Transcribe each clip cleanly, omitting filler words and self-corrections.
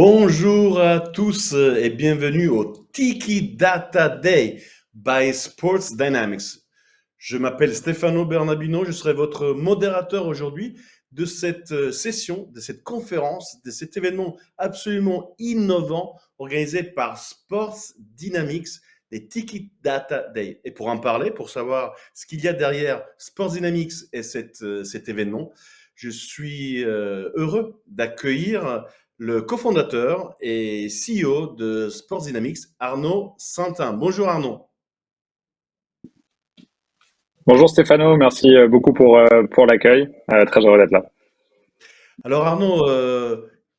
Bonjour à tous et bienvenue au Tiki Data Day by Sports Dynamics. Je m'appelle Stefano Bernabino, je serai votre modérateur aujourd'hui de cette session, de cette conférence, de cet événement absolument innovant organisé par Sports Dynamics, les Tiki Data Day. Et pour en parler, pour savoir ce qu'il y a derrière Sports Dynamics et cet événement, je suis heureux d'accueillir le cofondateur et CEO de Sports Dynamics, Arnaud Santin. Bonjour Arnaud. Bonjour Stéphano, merci beaucoup pour l'accueil. Très heureux d'être là. Alors Arnaud,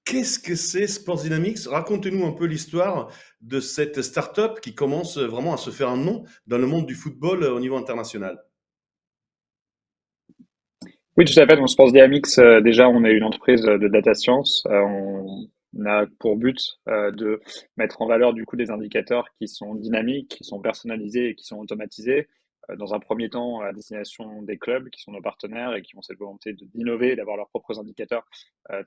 qu'est-ce que c'est Sports Dynamics? Racontez-nous un peu l'histoire de cette start-up qui commence vraiment à se faire un nom dans le monde du football au niveau international. Oui, tout à fait. Donc, Sports Dynamics, déjà, on est une entreprise de data science. On a pour but de mettre en valeur du coup des indicateurs qui sont dynamiques, qui sont personnalisés et qui sont automatisés. Dans un premier temps, à destination des clubs qui sont nos partenaires et qui ont cette volonté d'innover, d'avoir leurs propres indicateurs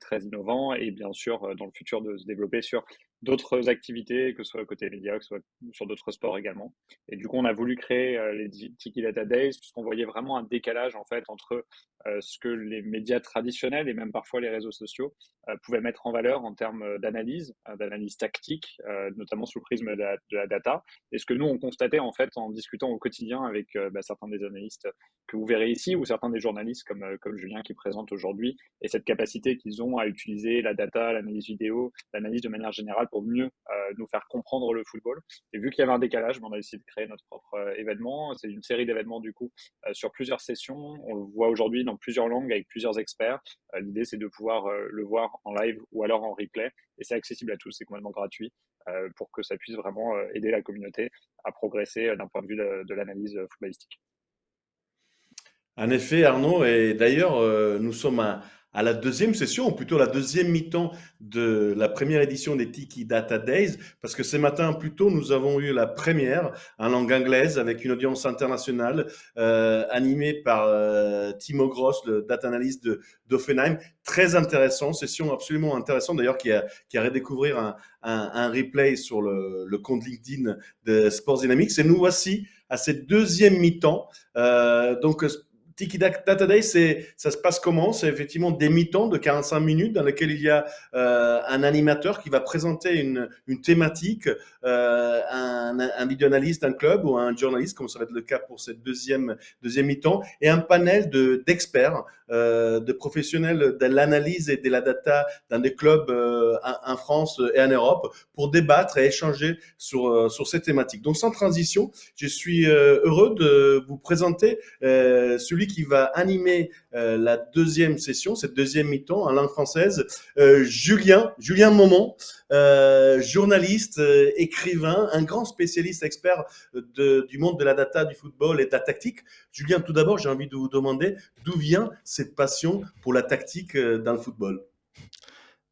très innovants, et bien sûr, dans le futur, de se développer sur d'autres activités, que ce soit côté médias, que ce soit sur d'autres sports également. Et du coup, on a voulu créer les Tiki Data Days puisqu'on voyait vraiment un décalage en fait entre ce que les médias traditionnels et même parfois les réseaux sociaux pouvaient mettre en valeur en termes d'analyse tactique, notamment sous le prisme de la data, et ce que nous on constatait en fait en discutant au quotidien avec certains des analystes que vous verrez ici ou certains des journalistes comme Julien qui présente aujourd'hui, et cette capacité qu'ils ont à utiliser la data, l'analyse vidéo, l'analyse de manière générale pour mieux nous faire comprendre le football. Et vu qu'il y avait un décalage, on a décidé de créer notre propre événement. C'est une série d'événements du coup sur plusieurs sessions. On le voit aujourd'hui dans plusieurs langues avec plusieurs experts. L'idée, c'est de pouvoir le voir en live ou alors en replay. Et c'est accessible à tous, c'est complètement gratuit pour que ça puisse vraiment aider la communauté à progresser d'un point de vue de l'analyse footballistique. En effet, Arnaud, et d'ailleurs, nous sommes à la deuxième session, ou plutôt la deuxième mi-temps de la première édition des Tiki Data Days, parce que ce matin, plus tôt, nous avons eu la première en langue anglaise avec une audience internationale animée par Timo Gross, le data analyst d'Offenheim. Très intéressant, session absolument intéressante d'ailleurs qui a redécouvert un replay sur le compte LinkedIn de Sports Dynamics. Et nous voici à cette deuxième mi-temps. Donc, Tiki Data Day, ça se passe comment? C'est effectivement des mi-temps de 45 minutes dans lesquels il y a un animateur qui va présenter une thématique, un vidéo analyste d'un club ou un journaliste, comme ça va être le cas pour cette deuxième mi-temps, et un panel d'experts, de professionnels de l'analyse et de la data dans des clubs en France et en Europe pour débattre et échanger sur ces thématiques. Donc sans transition, je suis heureux de vous présenter celui qui va animer la deuxième session, cette deuxième mi-temps en langue française, Julien Momont, journaliste, écrivain, un grand spécialiste expert du monde de la data, du football et de la tactique. Julien, tout d'abord, j'ai envie de vous demander d'où vient cette passion pour la tactique dans le football.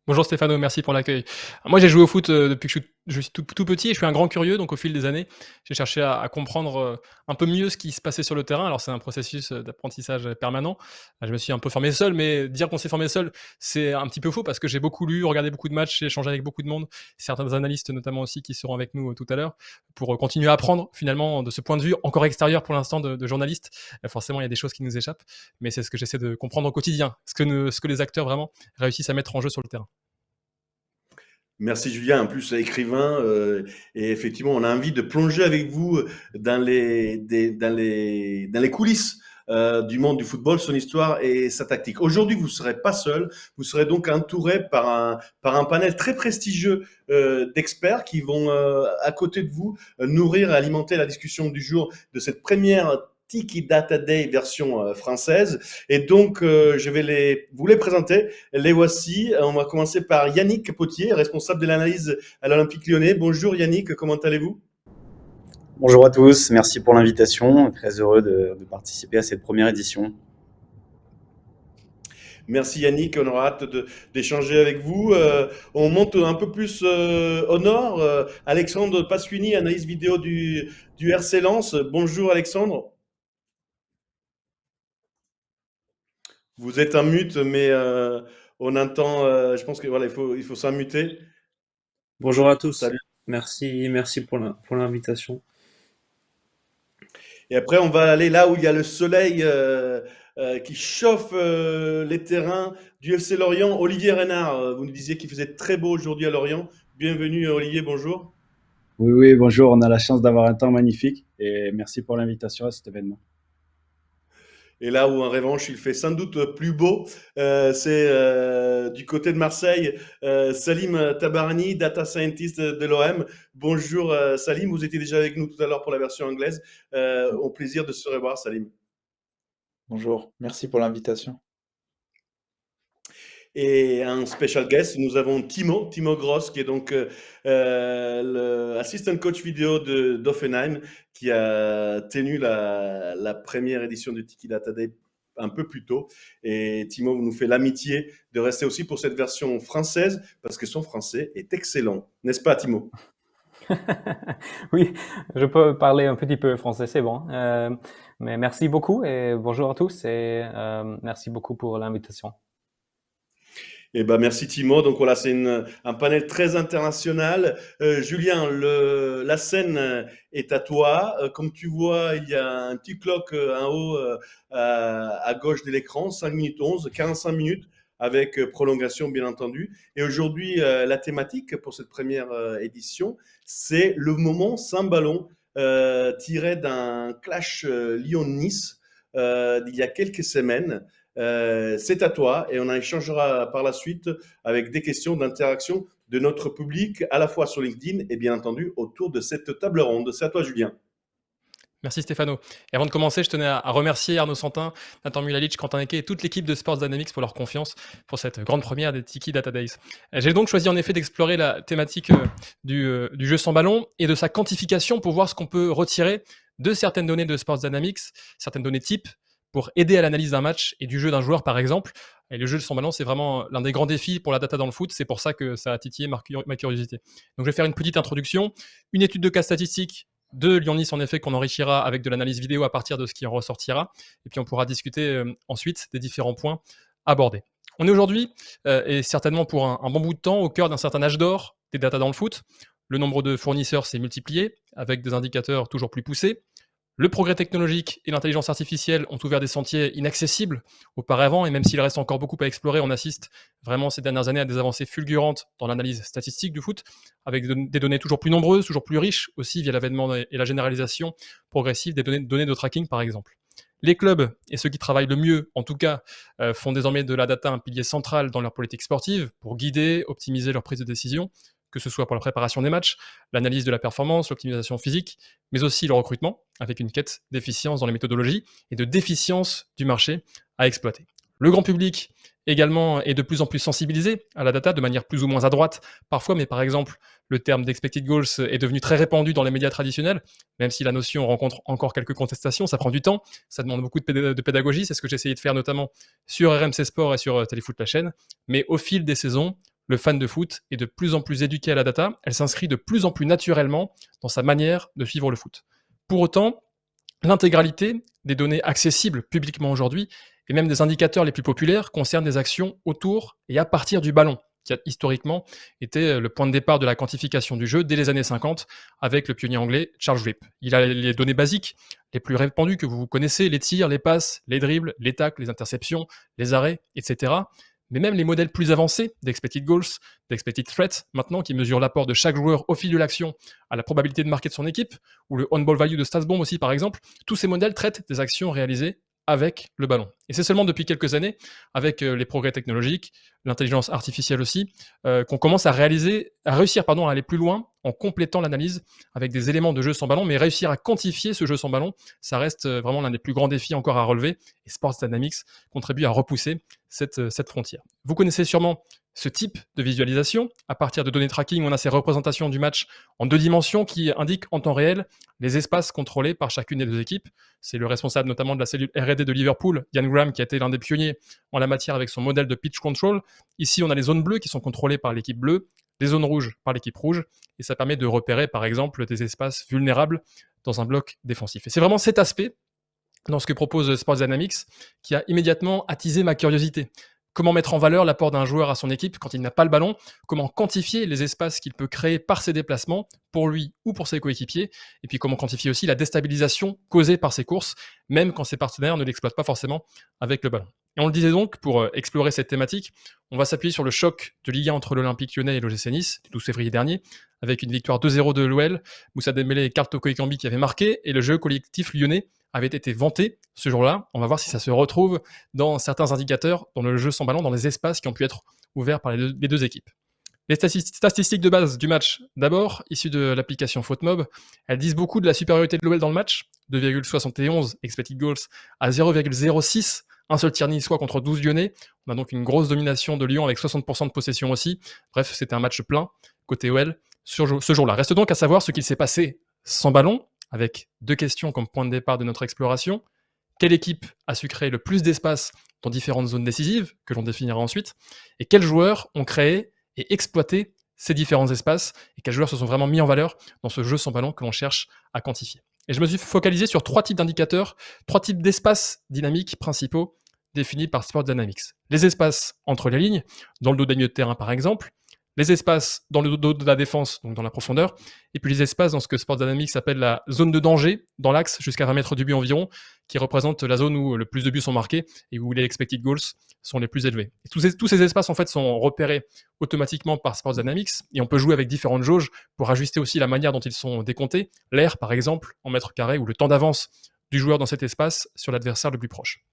Bonjour Stéphano, merci pour l'accueil. Moi j'ai joué au foot depuis que je suis tout petit et je suis un grand curieux, donc au fil des années, j'ai cherché à comprendre un peu mieux ce qui se passait sur le terrain. Alors c'est un processus d'apprentissage permanent. Je me suis un peu formé seul, mais dire qu'on s'est formé seul, c'est un petit peu faux parce que j'ai beaucoup lu, regardé beaucoup de matchs, j'ai échangé avec beaucoup de monde, certains analystes notamment aussi qui seront avec nous tout à l'heure, pour continuer à apprendre finalement de ce point de vue encore extérieur pour l'instant de journaliste. Forcément il y a des choses qui nous échappent, mais c'est ce que j'essaie de comprendre au quotidien, ce que les acteurs vraiment réussissent à mettre en jeu sur le terrain. Merci Julien, en plus écrivain, et effectivement on a envie de plonger avec vous dans les coulisses du monde du football, son histoire et sa tactique. Aujourd'hui vous ne serez pas seul, vous serez donc entouré par un panel très prestigieux d'experts qui vont à côté de vous nourrir et alimenter la discussion du jour de cette première Tiki Data Day version française. Et donc, je vais vous les présenter. Les voici. On va commencer par Yannick Potier, responsable de l'analyse à l'Olympique Lyonnais. Bonjour Yannick, comment allez-vous? Bonjour à tous, merci pour l'invitation. Très heureux de participer à cette première édition. Merci Yannick, on aura hâte d'échanger avec vous. On monte un peu plus au nord. Alexandre Pasquini, analyse vidéo du RC Lens. Bonjour Alexandre. Vous êtes en mute, mais on entend. Je pense que voilà, il faut s'en muter. Bonjour à tous. Salut. Merci pour l'invitation. Et après, on va aller là où il y a le soleil qui chauffe les terrains du FC Lorient. Olivier Renard, vous nous disiez qu'il faisait très beau aujourd'hui à Lorient. Bienvenue Olivier, bonjour. Oui, oui, bonjour. On a la chance d'avoir un temps magnifique et merci pour l'invitation à cet événement. Et là où en revanche il fait sans doute plus beau, c'est du côté de Marseille. Salim Tabarani, data scientist de l'OM. Bonjour Salim, vous étiez déjà avec nous tout à l'heure pour la version anglaise. Au plaisir de se revoir Salim. Bonjour, merci pour l'invitation. Et un special guest, nous avons Timo Gross, qui est donc l'assistant coach vidéo d'Offenheim, qui a tenu la première édition du Tiki Data Day un peu plus tôt. Et Timo nous fait l'amitié de rester aussi pour cette version française, parce que son français est excellent. N'est-ce pas, Timo? Oui, je peux parler un petit peu français, c'est bon. Mais merci beaucoup et bonjour à tous et merci beaucoup pour l'invitation. Eh ben, merci Timo. Donc voilà, c'est un panel très international. Julien, la scène est à toi. Comme tu vois, il y a un petit clock en haut à gauche de l'écran, 5 minutes 11, 45 minutes avec prolongation bien entendu. Et aujourd'hui, la thématique pour cette première édition, c'est le moment sans ballon tiré d'un clash Lyon-Nice d'il y a quelques semaines. C'est à toi et on en échangera par la suite avec des questions d'interaction de notre public à la fois sur LinkedIn et bien entendu autour de cette table ronde. C'est à toi Julien. Merci Stéphano. Et avant de commencer, je tenais à remercier Arnaud Santin, Nathan Mulalic, Quentin Eke et toute l'équipe de Sports Dynamics pour leur confiance pour cette grande première des Tiki Data Days. J'ai donc choisi en effet d'explorer la thématique du jeu sans ballon et de sa quantification pour voir ce qu'on peut retirer de certaines données de Sports Dynamics, certaines données types, pour aider à l'analyse d'un match et du jeu d'un joueur par exemple. Et le jeu sans ballon, c'est vraiment l'un des grands défis pour la data dans le foot. C'est pour ça que ça a titillé ma curiosité. Donc je vais faire une petite introduction, une étude de cas statistique de Lyon-Nice en effet qu'on enrichira avec de l'analyse vidéo à partir de ce qui en ressortira. Et puis on pourra discuter ensuite des différents points abordés. On est aujourd'hui, et certainement pour un bon bout de temps, au cœur d'un certain âge d'or des data dans le foot. Le nombre de fournisseurs s'est multiplié avec des indicateurs toujours plus poussés. Le progrès technologique et l'intelligence artificielle ont ouvert des sentiers inaccessibles auparavant, et même s'il reste encore beaucoup à explorer, on assiste vraiment ces dernières années à des avancées fulgurantes dans l'analyse statistique du foot, avec des données toujours plus nombreuses, toujours plus riches, aussi via l'avènement et la généralisation progressive des données de tracking, par exemple. Les clubs, et ceux qui travaillent le mieux, en tout cas, font désormais de la data un pilier central dans leur politique sportive pour guider, optimiser leur prise de décision, que ce soit pour la préparation des matchs, l'analyse de la performance, l'optimisation physique, mais aussi le recrutement, avec une quête d'efficience dans les méthodologies et de déficience du marché à exploiter. Le grand public également est de plus en plus sensibilisé à la data de manière plus ou moins à droite parfois, mais par exemple, le terme d'expected goals est devenu très répandu dans les médias traditionnels, même si la notion rencontre encore quelques contestations, ça prend du temps, ça demande beaucoup de pédagogie, c'est ce que j'ai essayé de faire notamment sur RMC Sport et sur Téléfoot la chaîne, mais au fil des saisons, le fan de foot est de plus en plus éduqué à la data, elle s'inscrit de plus en plus naturellement dans sa manière de suivre le foot. Pour autant, l'intégralité des données accessibles publiquement aujourd'hui, et même des indicateurs les plus populaires, concernent des actions autour et à partir du ballon, qui a historiquement été le point de départ de la quantification du jeu dès les années 50 avec le pionnier anglais Charles Rip. Il a les données basiques, les plus répandues que vous connaissez, les tirs, les passes, les dribbles, les tacles, les interceptions, les arrêts, etc., mais même les modèles plus avancés d'expected goals, d'expected threats, maintenant, qui mesurent l'apport de chaque joueur au fil de l'action à la probabilité de marquer de son équipe, ou le on-ball value de StatsBomb aussi, par exemple, tous ces modèles traitent des actions réalisées avec le ballon. Et c'est seulement depuis quelques années, avec les progrès technologiques, l'intelligence artificielle aussi, qu'on commence à réussir à aller plus loin en complétant l'analyse avec des éléments de jeu sans ballon, mais réussir à quantifier ce jeu sans ballon, ça reste vraiment l'un des plus grands défis encore à relever, et Sports Dynamics contribue à repousser cette frontière. Vous connaissez sûrement ce type de visualisation. À partir de données tracking, on a ces représentations du match en 2 dimensions qui indiquent en temps réel les espaces contrôlés par chacune des 2 équipes. C'est le responsable notamment de la cellule R&D de Liverpool, Ian Graham, qui a été l'un des pionniers en la matière avec son modèle de pitch control. Ici, on a les zones bleues qui sont contrôlées par l'équipe bleue, les zones rouges par l'équipe rouge, et ça permet de repérer par exemple des espaces vulnérables dans un bloc défensif. Et c'est vraiment cet aspect dans ce que propose Sports Dynamics qui a immédiatement attisé ma curiosité. Comment mettre en valeur l'apport d'un joueur à son équipe quand il n'a pas le ballon? Comment quantifier les espaces qu'il peut créer par ses déplacements, pour lui ou pour ses coéquipiers? Et puis comment quantifier aussi la déstabilisation causée par ses courses, même quand ses partenaires ne l'exploitent pas forcément avec le ballon. Et on le disait donc, pour explorer cette thématique, on va s'appuyer sur le choc de Ligue 1 entre l'Olympique Lyonnais et l'OGC Nice, du 12 février dernier, avec une victoire 2-0 de l'OL, Moussa Dembélé et Karl Toko Ekambi qui avaient marqué, et le jeu collectif lyonnais avait été vanté ce jour-là. On va voir si ça se retrouve dans certains indicateurs, dans le jeu sans ballon, dans les espaces qui ont pu être ouverts par les deux équipes. Les statistiques de base du match, d'abord, issues de l'application FootMob, elles disent beaucoup de la supériorité de l'OL dans le match, 2,71 expected goals à 0,06, un seul tir niçois contre 12 lyonnais. On a donc une grosse domination de Lyon avec 60% de possession aussi. Bref, c'était un match plein côté OL sur ce jour-là. Reste donc à savoir ce qu'il s'est passé sans ballon, avec deux questions comme point de départ de notre exploration. Quelle équipe a su créer le plus d'espace dans différentes zones décisives, que l'on définira ensuite, et quels joueurs ont créé et exploité ces différents espaces, et quels joueurs se sont vraiment mis en valeur dans ce jeu sans ballon que l'on cherche à quantifier. Et je me suis focalisé sur 3 types d'indicateurs, 3 types d'espaces dynamiques principaux définis par Sport Dynamics. Les espaces entre les lignes, dans le dos des milieux de terrain par exemple, les espaces dans le dos de la défense, donc dans la profondeur, et puis les espaces dans ce que Sport Dynamics appelle la zone de danger, dans l'axe jusqu'à 20 mètres du but environ, qui représente la zone où le plus de buts sont marqués et où les expected goals sont les plus élevés. Et tous ces espaces en fait sont repérés automatiquement par Sport Dynamics, et on peut jouer avec différentes jauges pour ajuster aussi la manière dont ils sont décomptés, l'air par exemple en mètres carrés, ou le temps d'avance du joueur dans cet espace sur l'adversaire le plus proche.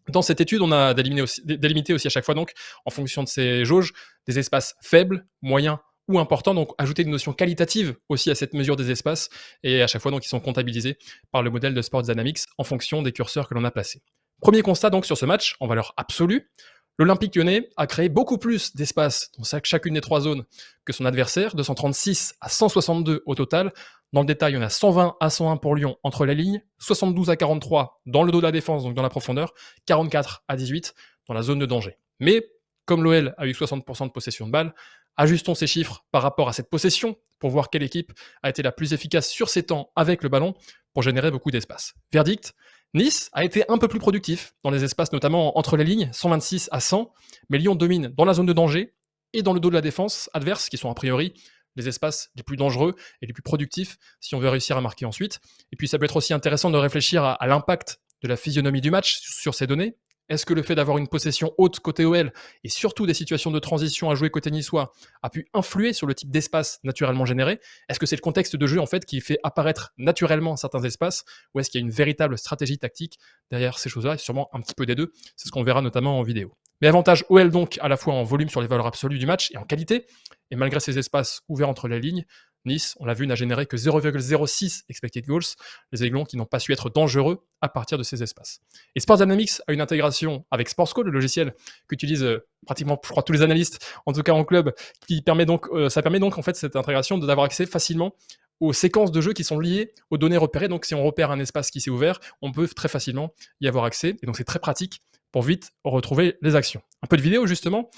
Dans cette étude, on a délimité aussi à chaque fois, donc, en fonction de ces jauges, des espaces faibles, moyens ou importants, donc ajouter une notion qualitative aussi à cette mesure des espaces, et à chaque fois, donc, ils sont comptabilisés par le modèle de Sport Dynamics en fonction des curseurs que l'on a placés. Premier constat donc sur ce match, en valeur absolue, l'Olympique Lyonnais a créé beaucoup plus d'espace dans chacune des 3 zones que son adversaire, 236 à 162 au total. Dans le détail, on a 120 à 101 pour Lyon entre les lignes, 72 à 43 dans le dos de la défense, donc dans la profondeur, 44 à 18 dans la zone de danger. Mais comme l'OL a eu 60% de possession de balle, ajustons ces chiffres par rapport à cette possession pour voir quelle équipe a été la plus efficace sur ces temps avec le ballon pour générer beaucoup d'espace. Verdict, Nice a été un peu plus productif dans les espaces, notamment entre les lignes, 126 à 100, mais Lyon domine dans la zone de danger et dans le dos de la défense adverse, qui sont a priori les espaces les plus dangereux et les plus productifs si on veut réussir à marquer ensuite. Et puis ça peut être aussi intéressant de réfléchir à l'impact de la physionomie du match sur ces données. Est-ce que le fait d'avoir une possession haute côté OL et surtout des situations de transition à jouer côté niçois a pu influer sur le type d'espace naturellement généré? Est-ce que c'est le contexte de jeu en fait qui fait apparaître naturellement certains espaces, ou est-ce qu'il y a une véritable stratégie tactique derrière ces choses-là? Et sûrement un petit peu des deux. C'est ce qu'on verra notamment en vidéo. Mais avantage OL donc à la fois en volume sur les valeurs absolues du match et en qualité. Et malgré ces espaces ouverts entre les lignes, Nice, on l'a vu, n'a généré que 0,06 expected goals, les Aiglons qui n'ont pas su être dangereux à partir de ces espaces. Et Sport Dynamics a une intégration avec SportsCall, le logiciel qu'utilisent pratiquement, je crois, tous les analystes, en tout cas en club, qui permet donc, ça permet donc en fait cette intégration d'avoir accès facilement aux séquences de jeu qui sont liées aux données repérées. Donc si on repère un espace qui s'est ouvert, on peut très facilement y avoir accès, et donc c'est très pratique pour vite retrouver les actions. Un peu de vidéo justement,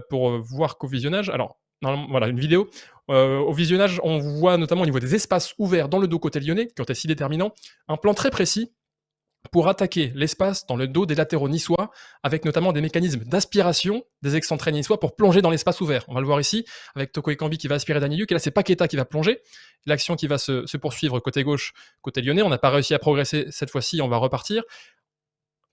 pour voir qu'au visionnage, alors voilà, une vidéo. Au visionnage, on voit notamment au niveau des espaces ouverts dans le dos côté lyonnais, qui ont été si déterminants, un plan très précis pour attaquer l'espace dans le dos des latéraux niçois, avec notamment des mécanismes d'aspiration des excentrés niçois pour plonger dans l'espace ouvert. On va le voir ici, avec Toko Ekambi qui va aspirer Danny Luc, et là c'est Paqueta qui va plonger. L'action qui va se poursuivre côté gauche, côté lyonnais. On n'a pas réussi à progresser cette fois-ci, on va repartir.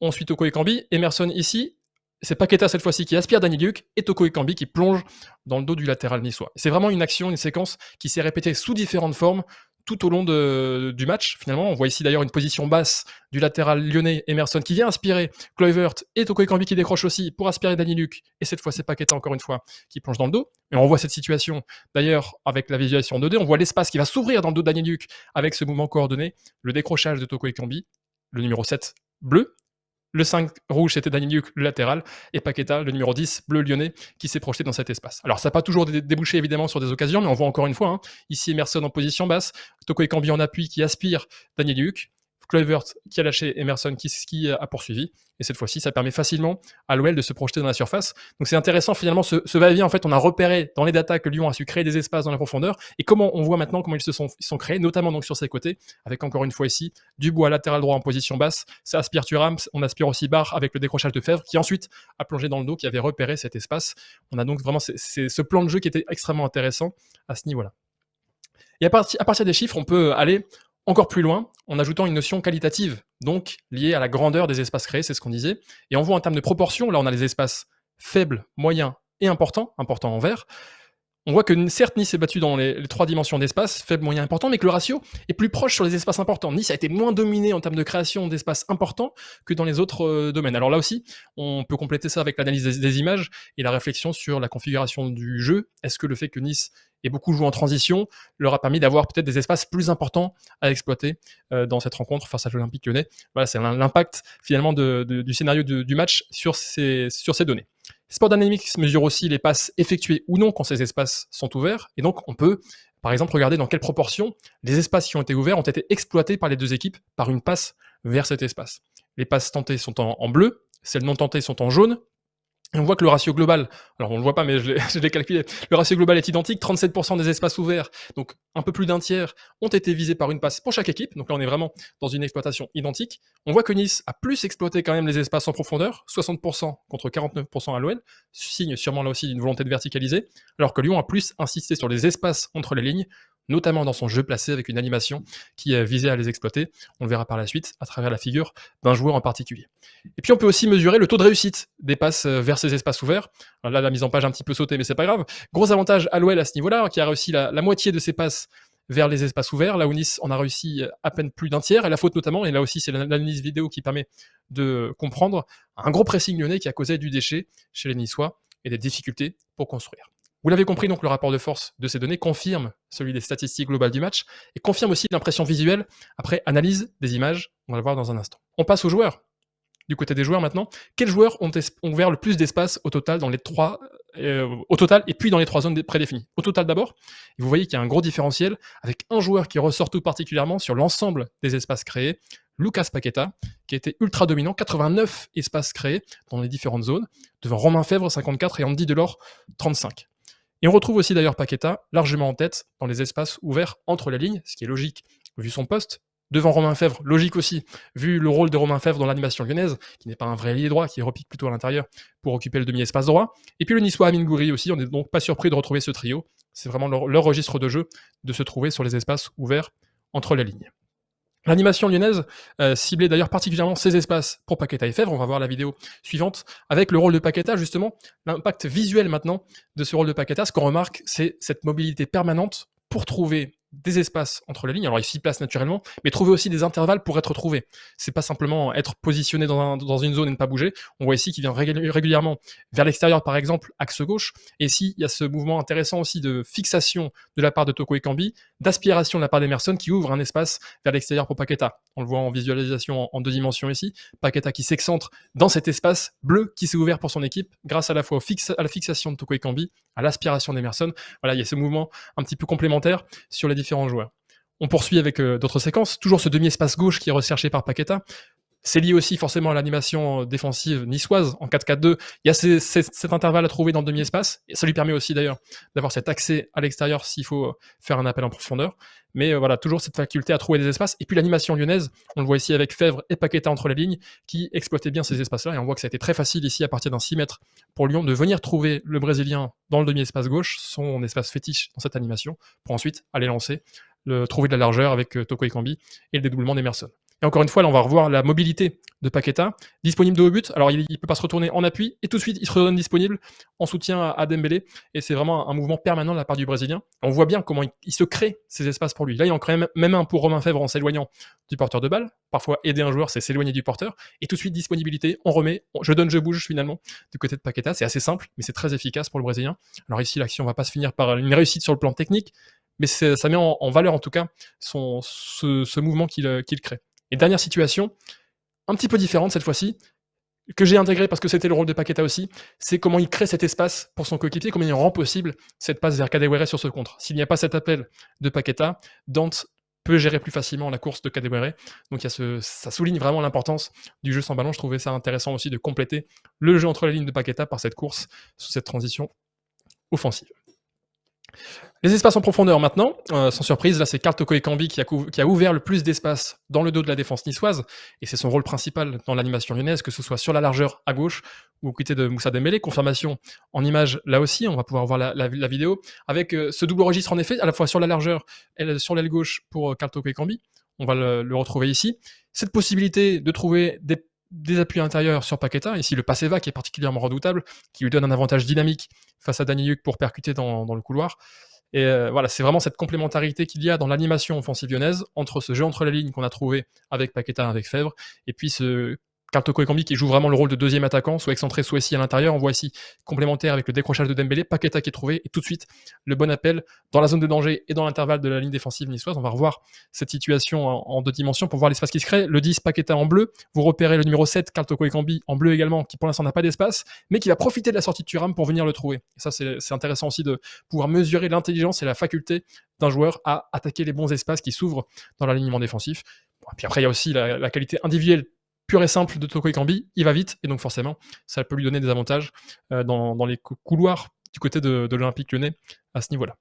Ensuite Toko Ekambi, Emerson ici. C'est Paqueta cette fois-ci qui aspire Danny Luc et Toko Ekambi qui plonge dans le dos du latéral niçois. C'est vraiment une action, une séquence qui s'est répétée sous différentes formes tout au long du match. Finalement, on voit ici d'ailleurs une position basse du latéral lyonnais Emerson qui vient aspirer Kluivert et Toko Ekambi qui décroche aussi pour aspirer Danny Luc. Et cette fois, c'est Paqueta encore une fois qui plonge dans le dos. Et on voit cette situation d'ailleurs avec la visualisation 2D. On voit l'espace qui va s'ouvrir dans le dos de Danny Luc avec ce mouvement coordonné, le décrochage de Toko Ekambi, le numéro 7 bleu. Le 5 rouge, c'était Danny Luc, le latéral, et Paqueta, le numéro 10, bleu lyonnais, qui s'est projeté dans cet espace. Alors, ça n'a pas toujours débouché évidemment sur des occasions, mais on voit encore une fois, ici Emerson en position basse, Toko Ekambi en appui qui aspire Danny Luc, Kluivert qui a lâché Emerson qui a poursuivi. Et cette fois-ci, ça permet facilement à l'OL de se projeter dans la surface. Donc c'est intéressant finalement ce va-et-vient. En fait, on a repéré dans les datas que Lyon a su créer des espaces dans la profondeur. Et comment on voit maintenant comment ils sont créés, notamment donc sur ses côtés, avec encore une fois ici Dubois latéral droit en position basse. Ça aspire Thuram, on aspire aussi Barre avec le décrochage de Fèvre qui ensuite a plongé dans le dos, qui avait repéré cet espace. On a donc vraiment ce plan de jeu qui était extrêmement intéressant à ce niveau-là. Et à partir des chiffres, on peut aller encore plus loin en ajoutant une notion qualitative, donc liée à la grandeur des espaces créés, c'est ce qu'on disait. Et on voit en termes de proportion, là on a les espaces faibles, moyens et importants en vert. On voit que certes Nice est battu dans les 3 dimensions d'espace, faible, moyen, important, mais que le ratio est plus proche sur les espaces importants. Nice a été moins dominé en termes de création d'espaces importants que dans les autres domaines. Alors là aussi, on peut compléter ça avec l'analyse des images et la réflexion sur la configuration du jeu. Est-ce que le fait que Nice ait beaucoup joué en transition leur a permis d'avoir peut-être des espaces plus importants à exploiter dans cette rencontre face à l'Olympique Lyonnais? Voilà, c'est l'impact finalement du scénario du match sur ces données. Sport Dynamics mesure aussi les passes effectuées ou non quand ces espaces sont ouverts. Et donc, on peut, par exemple, regarder dans quelle proportion les espaces qui ont été ouverts ont été exploités par les deux équipes par une passe vers cet espace. Les passes tentées sont en bleu, celles non tentées sont en jaune. Et on voit que le ratio global, alors on ne le voit pas, mais je l'ai calculé, le ratio global est identique, 37% des espaces ouverts, donc un peu plus d'un tiers, ont été visés par une passe pour chaque équipe. Donc là, on est vraiment dans une exploitation identique. On voit que Nice a plus exploité quand même les espaces en profondeur, 60% contre 49% à l'OL, signe sûrement là aussi d'une volonté de verticaliser, alors que Lyon a plus insisté sur les espaces entre les lignes, notamment dans son jeu placé avec une animation qui visait à les exploiter. On le verra par la suite à travers la figure d'un joueur en particulier. Et puis on peut aussi mesurer le taux de réussite des passes vers ces espaces ouverts. Alors là, la mise en page a un petit peu sauté, mais c'est pas grave. Gros avantage à l'OL à ce niveau-là, qui a réussi la moitié de ses passes vers les espaces ouverts, là où Nice en a réussi à peine plus d'un tiers, et la faute notamment, et là aussi c'est l'analyse vidéo qui permet de comprendre, un gros pressing lyonnais qui a causé du déchet chez les Niçois et des difficultés pour construire. Vous l'avez compris, donc le rapport de force de ces données confirme celui des statistiques globales du match et confirme aussi l'impression visuelle après analyse des images. On va le voir dans un instant. On passe aux joueurs. Du côté des joueurs maintenant, quels joueurs ont ouvert le plus d'espace au total dans les 3 au total et puis dans les 3 zones prédéfinies? Au total d'abord, vous voyez qu'il y a un gros différentiel avec un joueur qui ressort tout particulièrement sur l'ensemble des espaces créés, Lucas Paqueta, qui a été ultra dominant, 89 espaces créés dans les différentes zones, devant Romain Fèvre 54 et Andy Delors 35. Et on retrouve aussi d'ailleurs Paqueta largement en tête dans les espaces ouverts entre les lignes, ce qui est logique vu son poste. Devant Romain Fèvre, logique aussi, vu le rôle de Romain Fèvre dans l'animation lyonnaise, qui n'est pas un vrai ailier droit, qui repique plutôt à l'intérieur pour occuper le demi-espace droit. Et puis le Niçois Amine Gouiri aussi, on n'est donc pas surpris de retrouver ce trio. C'est vraiment leur registre de jeu de se trouver sur les espaces ouverts entre les lignes. L'animation lyonnaise ciblait d'ailleurs particulièrement ces espaces pour Paqueta et Fèvre. On va voir la vidéo suivante avec le rôle de Paqueta, justement, l'impact visuel maintenant de ce rôle de Paqueta. Ce qu'on remarque, c'est cette mobilité permanente pour trouver des espaces entre les lignes. Alors il s'y place naturellement, mais trouver aussi des intervalles pour être trouvé. C'est pas simplement être positionné dans une zone et ne pas bouger. On voit ici qu'il vient régulièrement vers l'extérieur, par exemple, axe gauche. Et ici, il y a ce mouvement intéressant aussi de fixation de la part de Toko Ekambi, d'aspiration de la part d'Emerson qui ouvre un espace vers l'extérieur pour Paqueta. On le voit en visualisation en 2 dimensions ici. Paqueta qui s'excentre dans cet espace bleu qui s'est ouvert pour son équipe grâce à la fois à la fixation de Toko Ekambi, à l'aspiration d'Emerson. Voilà, il y a ce mouvement un petit peu complémentaire sur les différents joueurs. On poursuit avec d'autres séquences, toujours ce demi-espace gauche qui est recherché par Paqueta. C'est lié aussi forcément à l'animation défensive niçoise en 4-4-2. Il y a cet intervalle à trouver dans le demi-espace, et ça lui permet aussi d'ailleurs d'avoir cet accès à l'extérieur s'il faut faire un appel en profondeur. Mais voilà, toujours cette faculté à trouver des espaces. Et puis l'animation lyonnaise, on le voit ici avec Fèvre et Paqueta entre les lignes, qui exploitaient bien ces espaces-là. Et on voit que ça a été très facile ici, à partir d'un 6 mètres, pour Lyon, de venir trouver le Brésilien dans le demi-espace gauche, son espace fétiche dans cette animation, pour ensuite aller lancer, trouver de la largeur avec Toko Ekambi et le dédoublement d'Emerson. Et encore une fois, là, on va revoir la mobilité de Paqueta, disponible de haut but. Alors, il ne peut pas se retourner en appui, et tout de suite, il se redonne disponible en soutien à Dembélé. Et c'est vraiment un mouvement permanent de la part du Brésilien. On voit bien comment il se crée ces espaces pour lui. Là, il en crée même un pour Romain Fèvre en s'éloignant du porteur de balle. Parfois, aider un joueur, c'est s'éloigner du porteur. Et tout de suite, disponibilité, on remet, je donne, je bouge finalement du côté de Paqueta. C'est assez simple, mais c'est très efficace pour le Brésilien. Alors ici, l'action ne va pas se finir par une réussite sur le plan technique, mais ça met en valeur en tout cas ce mouvement qu'il crée. Et dernière situation, un petit peu différente cette fois-ci, que j'ai intégré parce que c'était le rôle de Paqueta aussi, c'est comment il crée cet espace pour son coéquipier, comment il rend possible cette passe vers Kadewere sur ce contre. S'il n'y a pas cet appel de Paqueta, Dante peut gérer plus facilement la course de Kadewere. Donc ça souligne vraiment l'importance du jeu sans ballon. Je trouvais ça intéressant aussi de compléter le jeu entre les lignes de Paqueta par cette course, sous cette transition offensive. Les espaces en profondeur maintenant, sans surprise, là c'est Karl Toko Ekambi qui a ouvert le plus d'espace dans le dos de la défense niçoise, et c'est son rôle principal dans l'animation lyonnaise, que ce soit sur la largeur à gauche ou au côté de Moussa Dembélé. Confirmation en image là aussi, on va pouvoir voir la vidéo, avec ce double registre en effet, à la fois sur la largeur et sur l'aile gauche pour Karl Toko Ekambi. On va le retrouver ici. Cette possibilité de trouver des appuis intérieurs sur Paqueta, ici le Passeva qui est particulièrement redoutable, qui lui donne un avantage dynamique face à Danny Hug pour percuter dans le couloir. Et voilà, c'est vraiment cette complémentarité qu'il y a dans l'animation offensive lyonnaise entre ce jeu entre les lignes qu'on a trouvé avec Paqueta, avec Fèvre, et puis ce Karl Toko Ekambi qui joue vraiment le rôle de deuxième attaquant, soit excentré, soit ici à l'intérieur. On voit ici complémentaire avec le décrochage de Dembélé, Paqueta qui est trouvé, et tout de suite le bon appel dans la zone de danger et dans l'intervalle de la ligne défensive niçoise. On va revoir cette situation en 2 dimensions pour voir l'espace qui se crée. Le 10, Paqueta en bleu. Vous repérez le numéro 7, Karl Toko Ekambi en bleu également, qui pour l'instant n'a pas d'espace, mais qui va profiter de la sortie de Thuram pour venir le trouver. Et ça, c'est intéressant aussi de pouvoir mesurer l'intelligence et la faculté d'un joueur à attaquer les bons espaces qui s'ouvrent dans l'alignement défensif. Bon, et puis après, il y a aussi la qualité individuelle pure et simple de Toko Ekambi, il va vite, et donc forcément, ça peut lui donner des avantages dans les couloirs du côté de l'Olympique Lyonnais à ce niveau-là.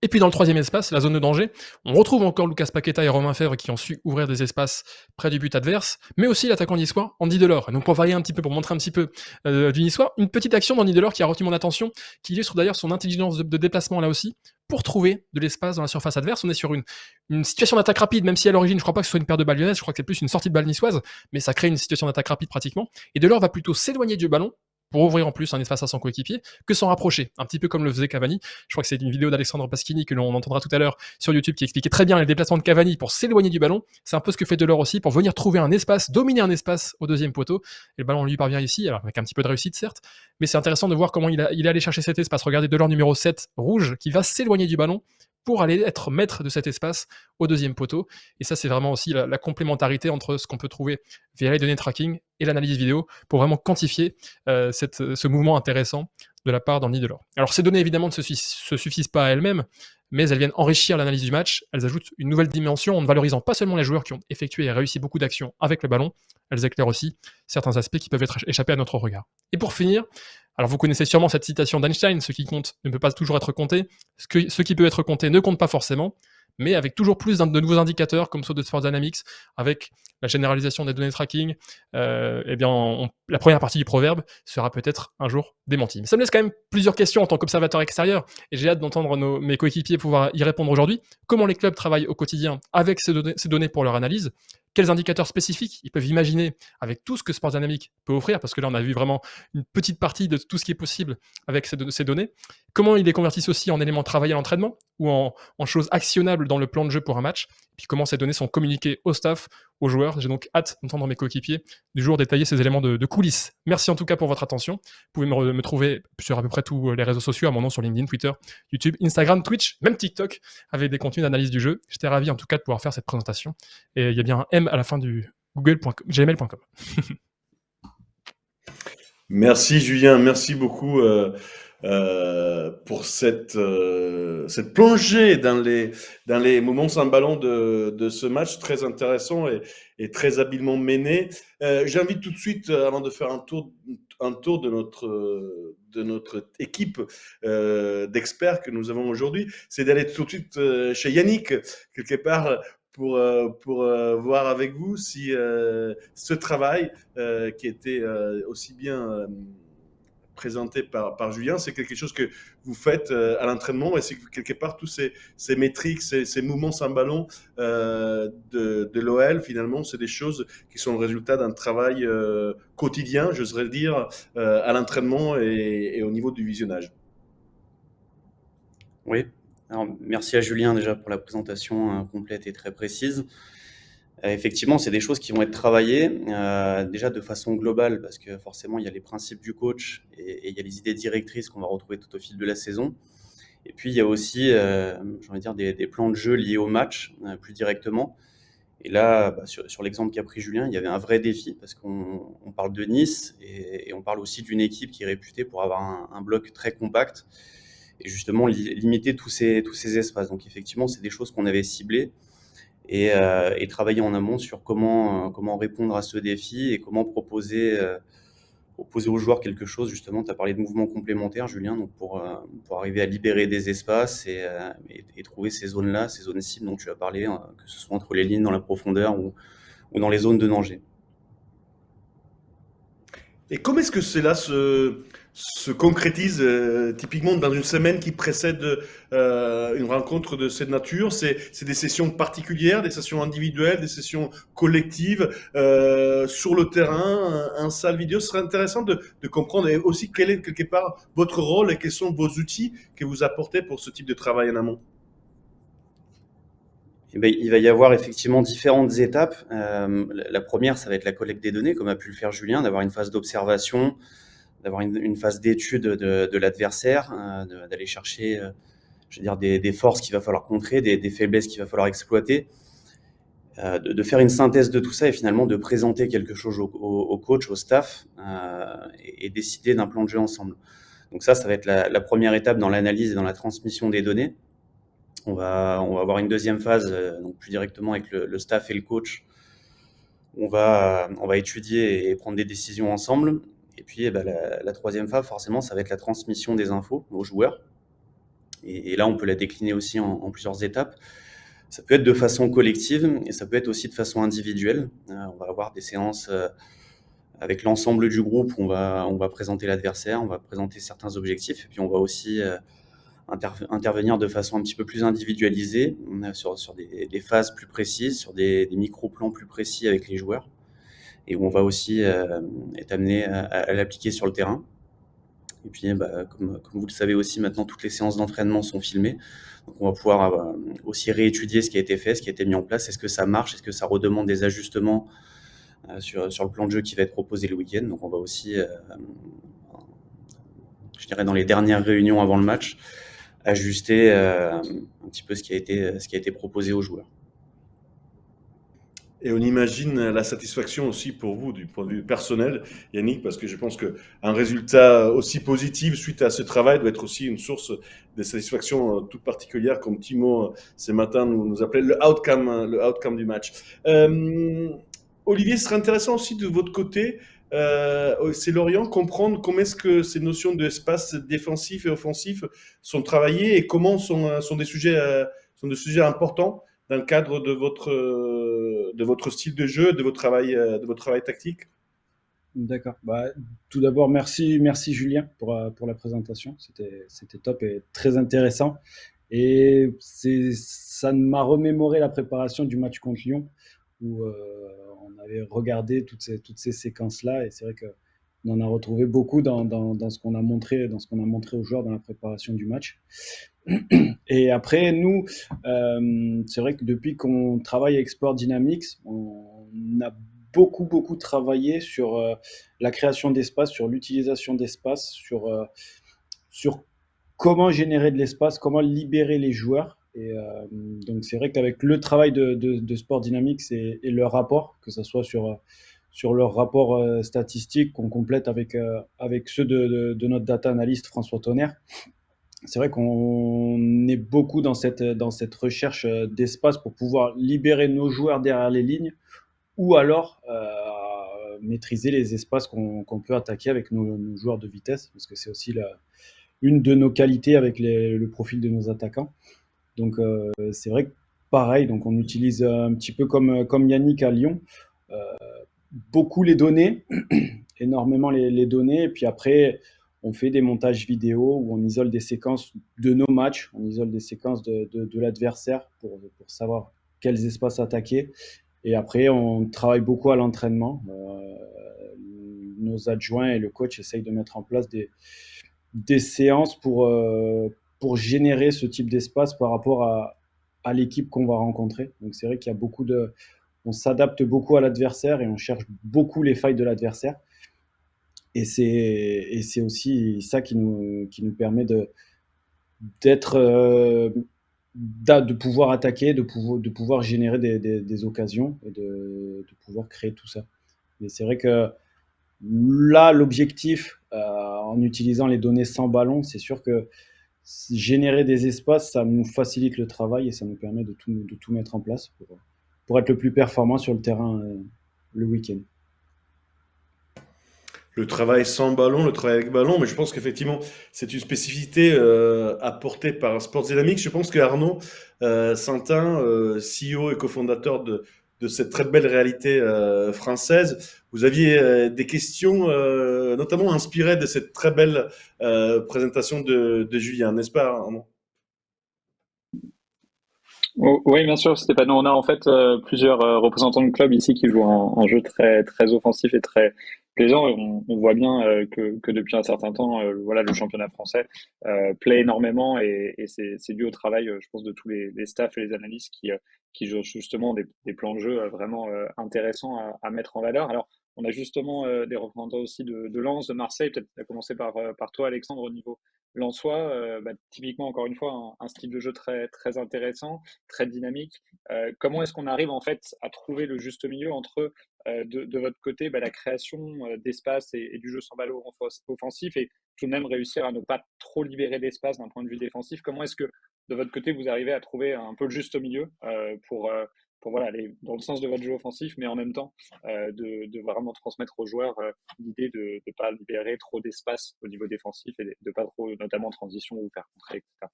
Et puis dans le 3e espace, la zone de danger, on retrouve encore Lucas Paqueta et Romain Fèvre qui ont su ouvrir des espaces près du but adverse, mais aussi l'attaquant niçois, Andy Delors. Et donc pour varier un petit peu, pour montrer un petit peu du niçois, une petite action d'Andy Delors qui a retenu mon attention, qui illustre d'ailleurs son intelligence de déplacement là aussi, pour trouver de l'espace dans la surface adverse. On est sur une situation d'attaque rapide, même si à l'origine je crois pas que ce soit une paire de balles lyonnaises, je crois que c'est plus une sortie de balle niçoise, mais ça crée une situation d'attaque rapide pratiquement. Et Delors va plutôt s'éloigner du ballon, pour ouvrir en plus un espace à son coéquipier, que s'en rapprocher, un petit peu comme le faisait Cavani. Je crois que c'est une vidéo d'Alexandre Pasquini que l'on entendra tout à l'heure sur YouTube qui expliquait très bien les déplacements de Cavani pour s'éloigner du ballon. C'est un peu ce que fait Delors aussi pour venir trouver un espace, dominer un espace au 2e poteau. Et le ballon lui parvient ici, alors avec un petit peu de réussite certes, mais c'est intéressant de voir comment il est allé chercher cet espace. Regardez Delors numéro 7, rouge, qui va s'éloigner du ballon pour aller être maître de cet espace au 2e poteau. Et ça, c'est vraiment aussi la complémentarité entre ce qu'on peut trouver via les données tracking et l'analyse vidéo pour vraiment quantifier ce mouvement intéressant de la part d'Andy Delors. Alors ces données, évidemment, ne se suffisent pas à elles-mêmes, mais elles viennent enrichir l'analyse du match. Elles ajoutent une nouvelle dimension en ne valorisant pas seulement les joueurs qui ont effectué et réussi beaucoup d'actions avec le ballon, elles éclairent aussi certains aspects qui peuvent être échappés à notre regard. Et pour finir, alors vous connaissez sûrement cette citation d'Einstein, ce qui compte ne peut pas toujours être compté, ce qui peut être compté ne compte pas forcément, mais avec toujours plus de nouveaux indicateurs comme ceux de Sports Dynamics, avec la généralisation des données tracking, eh bien, la première partie du proverbe sera peut-être un jour démentie. Mais ça me laisse quand même plusieurs questions en tant qu'observateur extérieur, et j'ai hâte d'entendre mes coéquipiers pouvoir y répondre aujourd'hui. Comment les clubs travaillent au quotidien avec ces données pour leur analyse? Quels indicateurs spécifiques ils peuvent imaginer avec tout ce que Sports Dynamics peut offrir, parce que là on a vu vraiment une petite partie de tout ce qui est possible avec ces données. Comment ils les convertissent aussi en éléments travaillés à l'entraînement ou en choses actionnables dans le plan de jeu pour un match, et puis comment ces données sont communiquées au staff, aux joueurs. J'ai donc hâte d'entendre mes coéquipiers du jour détailler ces éléments de coulisses. Merci en tout cas pour votre attention. Vous pouvez me trouver sur à peu près tous les réseaux sociaux à mon nom, sur LinkedIn, Twitter, YouTube, Instagram, Twitch, même TikTok, avec des contenus d'analyse du jeu. J'étais ravi en tout cas de pouvoir faire cette présentation. Et il y a bien un M à la fin du gmail.com. Merci Julien, merci beaucoup pour cette plongée dans les moments sans ballon de ce match très intéressant et très habilement mené. J'invite tout de suite, avant de faire un tour de notre équipe d'experts que nous avons aujourd'hui, c'est d'aller tout de suite chez Yannick, quelque part, pour voir avec vous si ce travail qui était aussi bien présenté par Julien, c'est quelque chose que vous faites à l'entraînement, et c'est que quelque part tous ces métriques, ces mouvements sans ballon de l'OL, finalement, c'est des choses qui sont le résultat d'un travail quotidien, j'oserais dire, à l'entraînement et au niveau du visionnage. Oui, alors, merci à Julien déjà pour la présentation complète et très précise. Effectivement, c'est des choses qui vont être travaillées déjà de façon globale, parce que forcément, il y a les principes du coach et il y a les idées directrices qu'on va retrouver tout au fil de la saison. Et puis, il y a aussi, j'ai envie de dire, des plans de jeu liés au match plus directement. Et là, sur l'exemple qu'a pris Julien, il y avait un vrai défi, parce qu'on parle de Nice et on parle aussi d'une équipe qui est réputée pour avoir un bloc très compact et justement limiter tous ces espaces. Donc effectivement, c'est des choses qu'on avait ciblées. et travailler en amont sur comment répondre à ce défi et comment proposer aux joueurs quelque chose. Justement, tu as parlé de mouvements complémentaires, Julien, donc pour arriver à libérer des espaces et trouver ces zones-là, ces zones cibles dont tu as parlé, que ce soit entre les lignes, dans la profondeur ou dans les zones de danger. Et comment est-ce que cela se concrétise typiquement dans une semaine qui précède une rencontre de cette nature? C'est des sessions particulières, des sessions individuelles, des sessions collectives sur le terrain, en salle vidéo. Ce serait intéressant de comprendre et aussi quel est quelque part votre rôle et quels sont vos outils que vous apportez pour ce type de travail en amont. Eh ben, il va y avoir effectivement différentes étapes. La première, ça va être la collecte des données, comme a pu le faire Julien, d'avoir une phase d'observation, d'avoir une phase d'étude de l'adversaire, d'aller chercher je veux dire, des forces qu'il va falloir contrer, des faiblesses qu'il va falloir exploiter, de faire une synthèse de tout ça et finalement de présenter quelque chose au coach, au staff et décider d'un plan de jeu ensemble. Donc ça va être la première étape dans l'analyse et dans la transmission des données. On va avoir une deuxième phase, donc plus directement avec le staff et le coach. On va étudier et prendre des décisions ensemble. Et puis la troisième phase, forcément, ça va être la transmission des infos aux joueurs. Et là, on peut la décliner aussi en plusieurs étapes. Ça peut être de façon collective et ça peut être aussi de façon individuelle. On va avoir des séances avec l'ensemble du groupe où on va présenter l'adversaire, on va présenter certains objectifs et puis on va aussi intervenir de façon un petit peu plus individualisée sur des phases plus précises, sur des micro-plans plus précis avec les joueurs et où on va aussi être amené à l'appliquer sur le terrain. Et puis, comme vous le savez aussi, maintenant, toutes les séances d'entraînement sont filmées. Donc, on va pouvoir aussi réétudier ce qui a été fait, ce qui a été mis en place. Est-ce que ça marche? Est-ce que ça redemande des ajustements sur le plan de jeu qui va être proposé le week-end? Donc, on va aussi, je dirais, dans les dernières réunions avant le match, ajuster un petit peu ce qui a été proposé aux joueurs. Et on imagine la satisfaction aussi pour vous du point de vue personnel, Yannick, parce que je pense qu'un résultat aussi positif suite à ce travail doit être aussi une source de satisfaction toute particulière, comme Timo ce matin nous appelait le outcome du match. Olivier, ce serait intéressant aussi de votre côté, c'est Lorient, comprendre comment est-ce que ces notions d'espace défensif et offensif sont travaillées et comment sont des sujets importants dans le cadre de votre style de jeu, de votre travail tactique. D'accord. Tout d'abord, merci Julien pour la présentation. C'était top et très intéressant. Et ça m'a remémoré la préparation du match contre Lyon où on avait regardé toutes ces séquences-là et c'est vrai qu'on en a retrouvé beaucoup dans ce qu'on a montré aux joueurs dans la préparation du match. Et après, nous, c'est vrai que depuis qu'on travaille avec Sport Dynamics, on a beaucoup travaillé sur la création d'espace, sur l'utilisation d'espace, sur comment générer de l'espace, comment libérer les joueurs. Et donc, c'est vrai qu'avec le travail de Sport Dynamics et leur rapport, que ce soit sur leur rapport statistique qu'on complète avec ceux de notre data analyst François Tonnerre, c'est vrai qu'on est beaucoup dans cette recherche d'espace pour pouvoir libérer nos joueurs derrière les lignes ou alors maîtriser les espaces qu'on peut attaquer avec nos joueurs de vitesse, parce que c'est aussi une de nos qualités avec le profil de nos attaquants. Donc c'est vrai que pareil, donc on utilise un petit peu comme Yannick à Lyon, beaucoup les données, énormément les données, et puis après on fait des montages vidéo où on isole des séquences de nos matchs, on isole des séquences de l'adversaire pour savoir quels espaces attaquer. Et après, on travaille beaucoup à l'entraînement. Nos adjoints et le coach essayent de mettre en place des séances pour générer ce type d'espace par rapport à l'équipe qu'on va rencontrer. Donc c'est vrai qu'il y a on s'adapte beaucoup à l'adversaire et on cherche beaucoup les failles de l'adversaire. Et c'est aussi ça qui nous permet de pouvoir attaquer, de pouvoir générer des occasions et de pouvoir créer tout ça. Mais c'est vrai que là, l'objectif, en utilisant les données sans ballon, c'est sûr que générer des espaces, ça nous facilite le travail et ça nous permet de tout mettre en place pour être le plus performant sur le terrain le week-end. Le travail sans ballon, le travail avec ballon, mais je pense qu'effectivement, c'est une spécificité apportée par Sports Dynamics. Je pense que Arnaud Saintin, CEO et cofondateur de cette très belle réalité française, vous aviez des questions notamment inspirées de cette très belle présentation de Julien, n'est-ce pas, Arnaud? Oui, bien sûr, Stéphane. On a en fait plusieurs représentants de club ici qui jouent en jeu très, très offensif et très plaisant. Et on voit bien que depuis un certain temps, voilà, le championnat français plaît énormément et c'est dû au travail, je pense, de tous les staffs et les analystes qui jouent justement des plans de jeu vraiment intéressants à mettre en valeur. Alors, on a justement des représentants aussi de Lens, de Marseille. Peut-être à commencer par toi, Alexandre, au niveau lensois. Typiquement, encore une fois, un style de jeu très, très intéressant, très dynamique. Comment est-ce qu'on arrive en fait à trouver le juste milieu entre de votre côté la création d'espace et du jeu sans ballon offensif et tout de même réussir à ne pas trop libérer d'espace d'un point de vue défensif? Comment est-ce que de votre côté vous arrivez à trouver un peu le juste milieu pour voilà, aller dans le sens de votre jeu offensif, mais en même temps de vraiment transmettre aux joueurs l'idée de ne pas libérer trop d'espace au niveau défensif et de ne pas trop, notamment en transition, ou faire contrer, etc.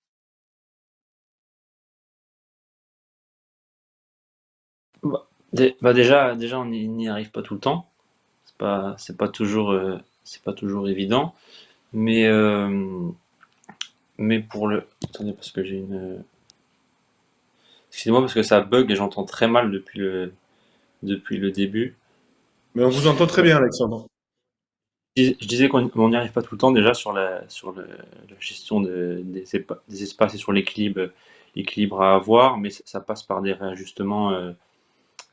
Déjà, on n'y arrive pas tout le temps. C'est pas toujours évident. Mais, euh, mais pour le. Attendez, parce que j'ai une. Excusez-moi, parce que ça bug et j'entends très mal depuis le début. Mais on vous entend très bien, Alexandre. Je disais qu'on n'y arrive pas tout le temps déjà la gestion des espaces et sur l'équilibre à avoir, mais ça passe par des réajustements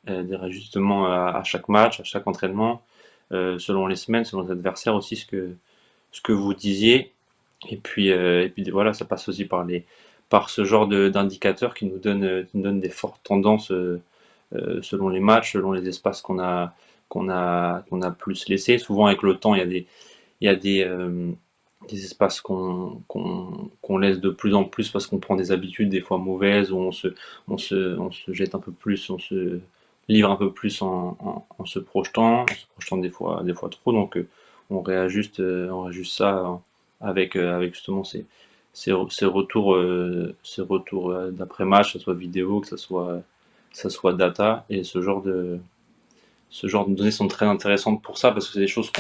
à chaque match, à chaque entraînement, selon les semaines, selon les adversaires aussi, ce que vous disiez. Et puis voilà, ça passe aussi par ce genre d'indicateurs qui nous donne des fortes tendances selon les matchs, selon les espaces qu'on a plus laissés. Souvent avec le temps, il y a des espaces qu'on laisse de plus en plus parce qu'on prend des habitudes des fois mauvaises, où on se jette un peu plus, on se livre un peu plus en se projetant des fois trop. Donc on réajuste ça avec justement ces retours d'après-match, que ce soit vidéo, que ça soit data, et ce genre de données sont très intéressantes pour ça parce que c'est des choses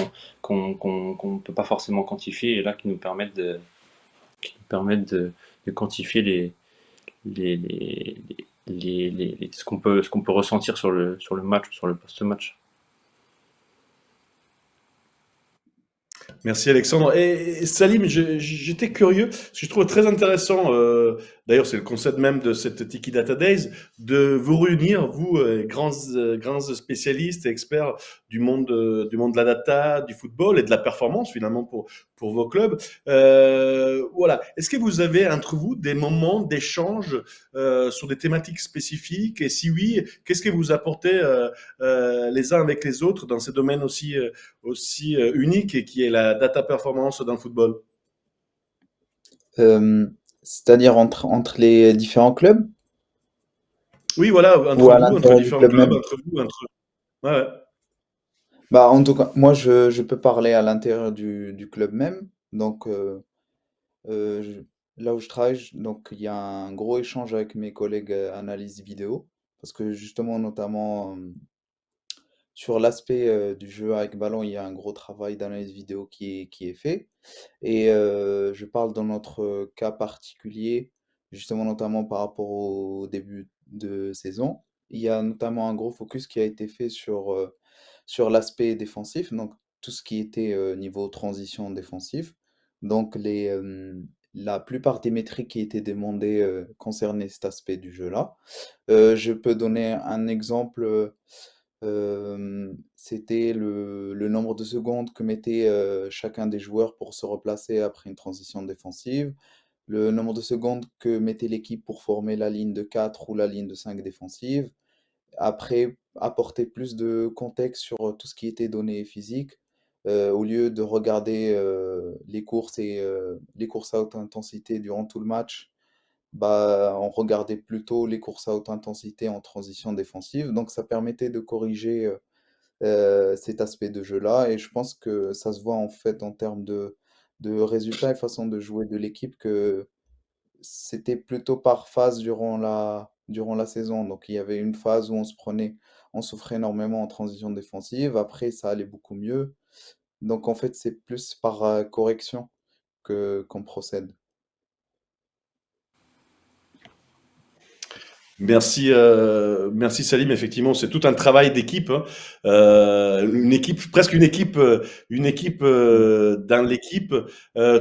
qu'on ne peut pas forcément quantifier et là qui nous permettent de quantifier les, les, ce qu'on peut ressentir sur le match ou sur le post-match. Merci Alexandre. Et Salim, j'étais curieux, parce que je trouve très intéressant, d'ailleurs c'est le concept même de cette Tiki Data Days, de vous réunir, vous, grands spécialistes et experts du monde de la data, du football et de la performance finalement pour vos clubs. Voilà. Est-ce que vous avez entre vous des moments d'échange sur des thématiques spécifiques? Et si oui, qu'est-ce que vous apportez les uns avec les autres dans ces domaines aussi unique et qui est la data performance dans le football? Euh, C'est-à-dire entre les différents clubs Oui, voilà, ou entre à vous, entre l'intérieur du différents club clubs, même? entre vous, entre... Ouais, ouais. Bah, en tout cas, moi, je peux parler à l'intérieur du club même. Donc, là où je travaille, donc, il y a un gros échange avec mes collègues analyse vidéo. Parce que justement, notamment, sur l'aspect du jeu avec ballon, il y a un gros travail d'analyse vidéo qui est fait. Et je parle dans notre cas particulier, justement notamment par rapport au début de saison. Il y a notamment un gros focus qui a été fait sur l'aspect défensif, donc tout ce qui était niveau transition défensif. Donc la plupart des métriques qui étaient demandées concernaient cet aspect du jeu-là. Je peux donner un exemple. C'était le nombre de secondes que mettait chacun des joueurs pour se replacer après une transition défensive, le nombre de secondes que mettait l'équipe pour former la ligne de 4 ou la ligne de 5 défensive. Après, apporter plus de contexte sur tout ce qui était données physiques, au lieu de regarder les courses et les courses à haute intensité durant tout le match, on regardait plutôt les courses à haute intensité en transition défensive. Donc ça permettait de corriger cet aspect de jeu-là. Et je pense que ça se voit en fait en termes de résultats et façon de jouer de l'équipe que c'était plutôt par phase durant la saison. Donc il y avait une phase où on souffrait énormément en transition défensive. Après, ça allait beaucoup mieux. Donc en fait, c'est plus par correction qu'on procède. Merci Salim. Effectivement, c'est tout un travail d'équipe, hein. Une équipe, presque une équipe dans l'équipe.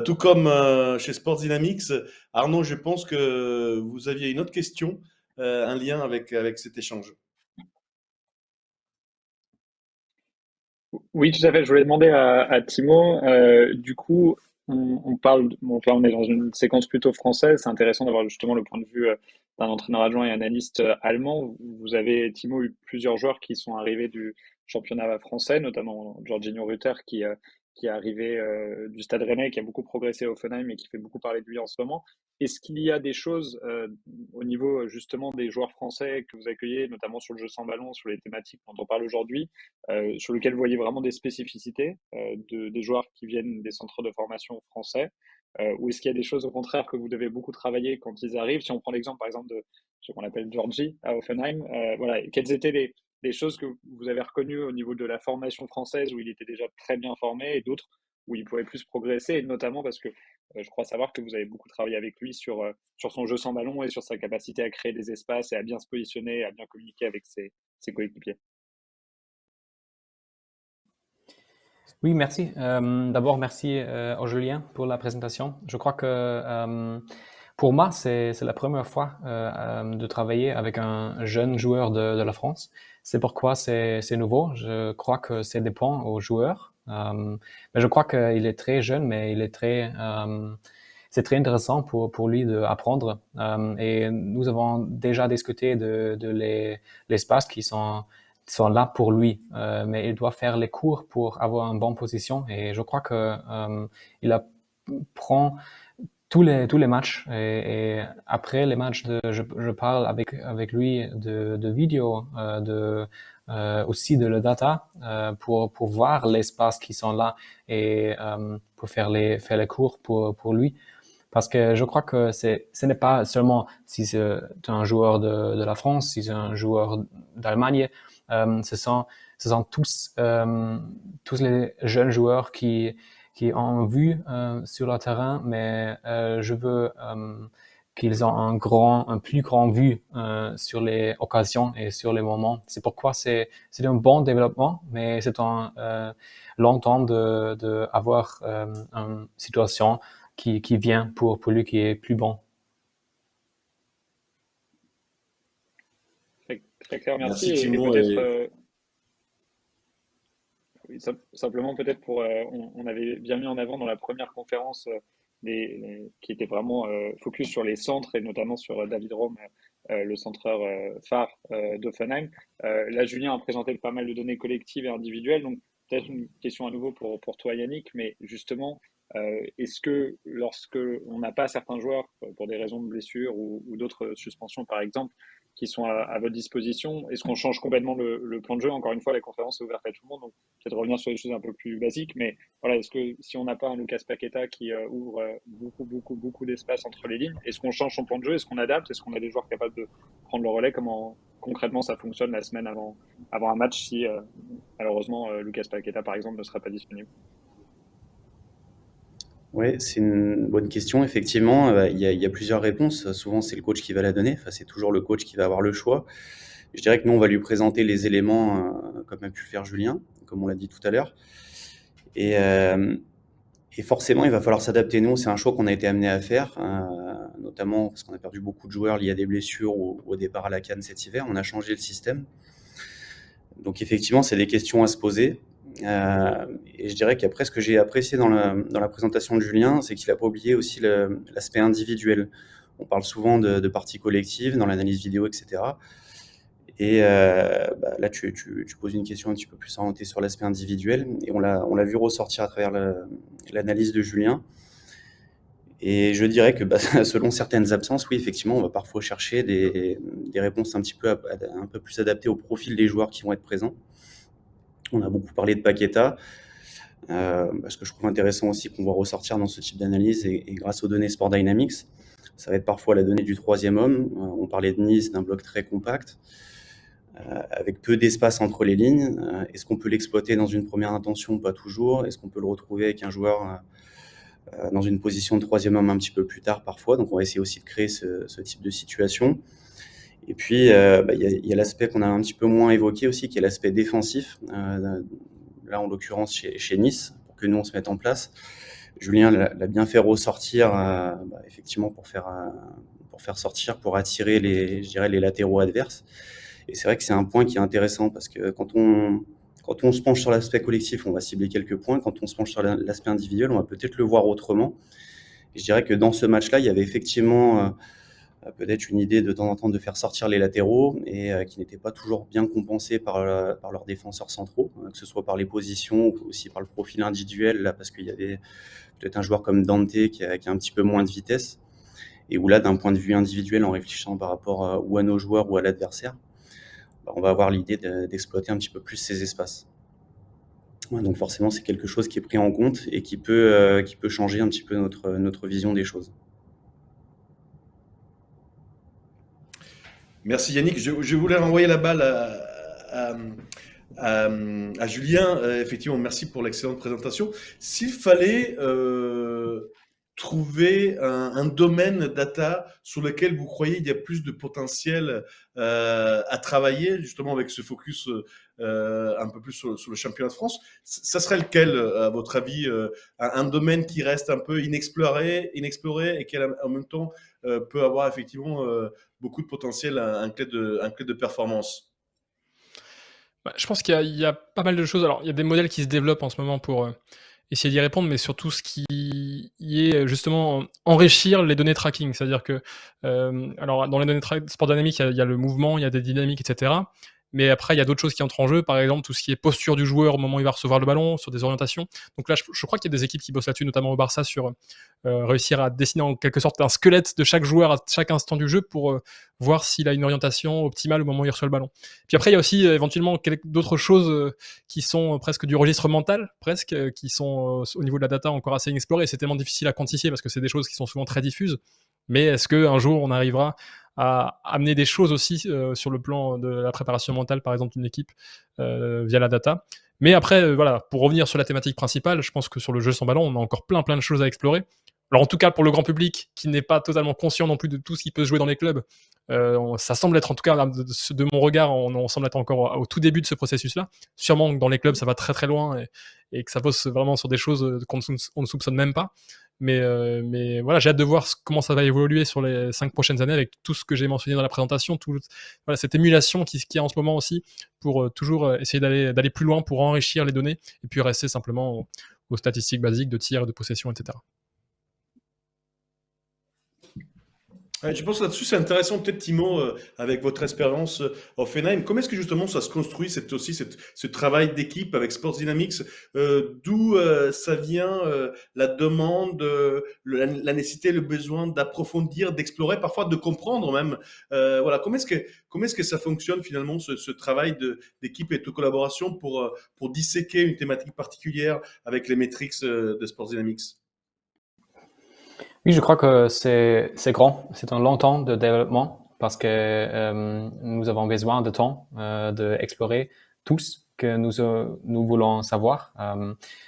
Tout comme chez Sports Dynamics. Arnaud, je pense que vous aviez une autre question, un lien avec cet échange. Oui, tout à fait. Je voulais demander à Timo, du coup, on parle, bon, enfin, on est dans une séquence plutôt française. C'est intéressant d'avoir justement le point de vue d'un entraîneur adjoint et analyste allemand. Vous avez, Timo, eu plusieurs joueurs qui sont arrivés du championnat français, notamment Jorginho Rutter qui est arrivé du Stade Rennais, qui a beaucoup progressé au Offenheim et qui fait beaucoup parler de lui en ce moment. Est-ce qu'il y a des choses au niveau justement des joueurs français que vous accueillez, notamment sur le jeu sans ballon, sur les thématiques dont on parle aujourd'hui, sur lequel vous voyez vraiment des spécificités des joueurs qui viennent des centres de formation français, ou est-ce qu'il y a des choses au contraire que vous devez beaucoup travailler quand ils arrivent? Si on prend l'exemple par exemple de ce qu'on appelle Georgie à Offenheim, voilà, quelles étaient les choses que vous avez reconnues au niveau de la formation française où il était déjà très bien formé et d'autres où il pouvait plus progresser, et notamment parce que je crois savoir que vous avez beaucoup travaillé avec lui sur son jeu sans ballon et sur sa capacité à créer des espaces et à bien se positionner, et à bien communiquer avec ses coéquipiers. Oui, merci. D'abord, merci au Julien pour la présentation. Je crois que pour moi, c'est la première fois de travailler avec un jeune joueur de la France. C'est pourquoi c'est nouveau. Je crois que ça dépend aux joueurs. Mais je crois qu'il est très jeune, mais il est c'est très intéressant pour lui d'apprendre. Et nous avons déjà discuté de l'espace qui sont là pour lui, mais il doit faire les cours pour avoir une bonne position. Et je crois que il apprend tous les matchs. Et après les matchs, je parle avec lui de vidéos, aussi de la data pour voir les espaces qui sont là et pour faire les cours pour lui. Parce que je crois que ce n'est pas seulement si c'est un joueur de la France, si c'est un joueur d'Allemagne, ce sont tous les jeunes joueurs qui ont vu sur le terrain, mais je veux qu'ils ont un plus grand vue sur les occasions et sur les moments. C'est pourquoi c'est un bon développement, mais c'est un long temps de avoir une situation qui vient pour lui qui est plus bon. Très clair, merci. Merci Et Timo. peut-être, oui, simplement peut-être on avait bien mis en avant dans la première conférence qui était vraiment focus sur les centres et notamment sur David Rome, le centreur phare d'Offenheim. Là, Julien a présenté pas mal de données collectives et individuelles, donc peut-être une question à nouveau pour toi, Yannick, mais justement, est-ce que lorsque on n'a pas certains joueurs pour des raisons de blessure ou d'autres suspensions par exemple qui sont à votre disposition, est-ce qu'on change complètement le plan de jeu? Encore une fois, la conférence est ouverte à tout le monde, donc peut-être revenir sur des choses un peu plus basiques, mais voilà, est-ce que si on n'a pas un Lucas Paqueta qui ouvre beaucoup d'espace entre les lignes, est-ce qu'on change son plan de jeu? Est-ce qu'on adapte? Est-ce qu'on a des joueurs capables de prendre le relais? Comment concrètement ça fonctionne la semaine avant un match si malheureusement Lucas Paqueta par exemple ne sera pas disponible? Oui, c'est une bonne question. Effectivement, il y a plusieurs réponses. Souvent, c'est le coach qui va la donner. Enfin, c'est toujours le coach qui va avoir le choix. Je dirais que nous, on va lui présenter les éléments comme a pu le faire Julien, comme on l'a dit tout à l'heure. Et forcément, il va falloir s'adapter. Nous, c'est un choix qu'on a été amené à faire, notamment parce qu'on a perdu beaucoup de joueurs liés à des blessures ou au départ à la CAN cet hiver. On a changé le système. Donc effectivement, c'est des questions à se poser. Et je dirais qu'après, ce que j'ai apprécié dans la présentation de Julien, c'est qu'il n'a pas oublié aussi l'aspect individuel. On parle souvent de parties collectives dans l'analyse vidéo, etc. Et là, tu poses une question un petit peu plus orientée sur l'aspect individuel. Et on l'a vu ressortir à travers l'analyse de Julien. Et je dirais que selon certaines absences, oui, effectivement, on va parfois chercher des réponses un petit peu un peu plus adaptées au profil des joueurs qui vont être présents. On a beaucoup parlé de Paqueta. Ce que je trouve intéressant aussi qu'on va ressortir dans ce type d'analyse et grâce aux données Sport Dynamics, ça va être parfois la donnée du troisième homme. On parlait de Nice, d'un bloc très compact, avec peu d'espace entre les lignes. Est-ce qu'on peut l'exploiter dans une première intention? Pas toujours. Est-ce qu'on peut le retrouver avec un joueur dans une position de troisième homme un petit peu plus tard parfois? Donc on va essayer aussi de créer ce type de situation. Et puis, il y a l'aspect qu'on a un petit peu moins évoqué aussi, qui est l'aspect défensif. Là, en l'occurrence, chez Nice, pour que nous, on se mette en place. Julien l'a bien fait ressortir, effectivement, pour faire sortir, pour attirer je dirais, les latéraux adverses. Et c'est vrai que c'est un point qui est intéressant parce que quand on se penche sur l'aspect collectif, on va cibler quelques points. Quand on se penche sur l'aspect individuel, on va peut-être le voir autrement. Et je dirais que dans ce match-là, il y avait effectivement peut-être une idée de temps en temps de faire sortir les latéraux et qui n'était pas toujours bien compensée par leurs défenseurs centraux, que ce soit par les positions ou aussi par le profil individuel, là, parce qu'il y avait peut-être un joueur comme Dante qui a un petit peu moins de vitesse et où là, d'un point de vue individuel, en réfléchissant par rapport ou à nos joueurs ou à l'adversaire, on va avoir l'idée d'exploiter un petit peu plus ces espaces. Ouais, donc forcément, c'est quelque chose qui est pris en compte et qui peut changer un petit peu notre vision des choses. Merci Yannick. Je voulais renvoyer la balle à Julien. Effectivement, merci pour l'excellente présentation. S'il fallait trouver un domaine data sur lequel vous croyez il y a plus de potentiel à travailler, justement avec ce focus un peu plus sur le championnat de France, ça serait lequel, à votre avis, un domaine qui reste un peu inexploré et qui en même temps peut avoir effectivement beaucoup de potentiel, un clé de performance? Je pense qu'il y a pas mal de choses. Alors, il y a des modèles qui se développent en ce moment pour, essayer d'y répondre, mais surtout ce qui y est, justement, enrichir les données tracking. C'est-à-dire que, alors dans les données Sport Dynamics, il y a le mouvement, il y a des dynamiques et cetera. Mais après, il y a d'autres choses qui entrent en jeu. Par exemple, tout ce qui est posture du joueur au moment où il va recevoir le ballon, sur des orientations. Donc là, je crois qu'il y a des équipes qui bossent là-dessus, notamment au Barça, sur, réussir à dessiner en quelque sorte un squelette de chaque joueur à chaque instant du jeu pour, voir s'il a une orientation optimale au moment où il reçoit le ballon. Puis après, il y a aussi, éventuellement d'autres choses, qui sont presque du registre mental, presque, qui sont au niveau de la data encore assez inexplorées. C'est tellement difficile à quantifier parce que c'est des choses qui sont souvent très diffuses. Mais est-ce qu'un jour on arrivera à amener des choses aussi sur le plan de la préparation mentale, par exemple, d'une équipe via la data? Mais après, voilà, pour revenir sur la thématique principale, je pense que sur le jeu sans ballon, on a encore plein de choses à explorer. Alors en tout cas, pour le grand public qui n'est pas totalement conscient non plus de tout ce qui peut se jouer dans les clubs, ça semble être, en tout cas, de mon regard, on semble être encore au tout début de ce processus-là. Sûrement que dans les clubs, ça va très loin et que ça bosse vraiment sur des choses qu'on ne soupçonne même pas. Mais voilà, j'ai hâte de voir comment ça va évoluer sur les 5 prochaines années avec tout ce que j'ai mentionné dans la présentation, voilà, cette émulation qui est en ce moment aussi pour toujours essayer d'aller plus loin pour enrichir les données et puis rester simplement aux statistiques basiques de tirs, de possession, etc. Ouais, je pense là-dessus, c'est intéressant, peut-être Timo, avec votre expérience Offenheim. Comment est-ce que justement ça se construit, ce travail d'équipe avec Sports Dynamics? D'où ça vient la demande, la nécessité, le besoin d'approfondir, d'explorer, parfois de comprendre même. Voilà, comment est-ce que ça fonctionne finalement, ce travail d'équipe et de collaboration pour disséquer une thématique particulière avec les métriques de Sports Dynamics? Oui, je crois que c'est grand. C'est un long temps de développement parce que nous avons besoin de temps d'explorer tout ce que nous voulons savoir.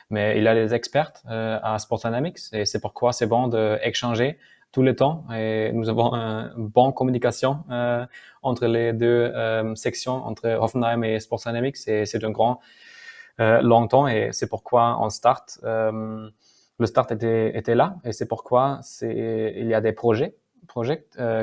Mais il y a des experts à Sport Dynamics et c'est pourquoi c'est bon d'échanger tout le temps. Et nous avons une bonne communication entre les deux sections, entre Hoffenheim et Sport Dynamics. Et c'est un grand long temps et c'est pourquoi on start. Le start était là et c'est pourquoi il y a des projets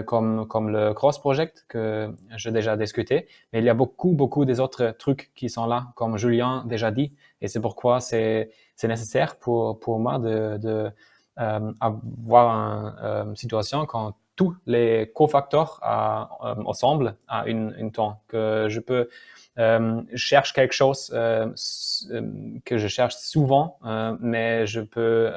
comme le Cross Project que j'ai déjà discuté, mais il y a beaucoup des autres trucs qui sont là, comme Julien déjà dit, et c'est pourquoi c'est nécessaire pour moi de avoir une situation quand tous les cofacteurs ensemble à une temps que je peux cherche quelque chose que je cherche souvent, mais je peux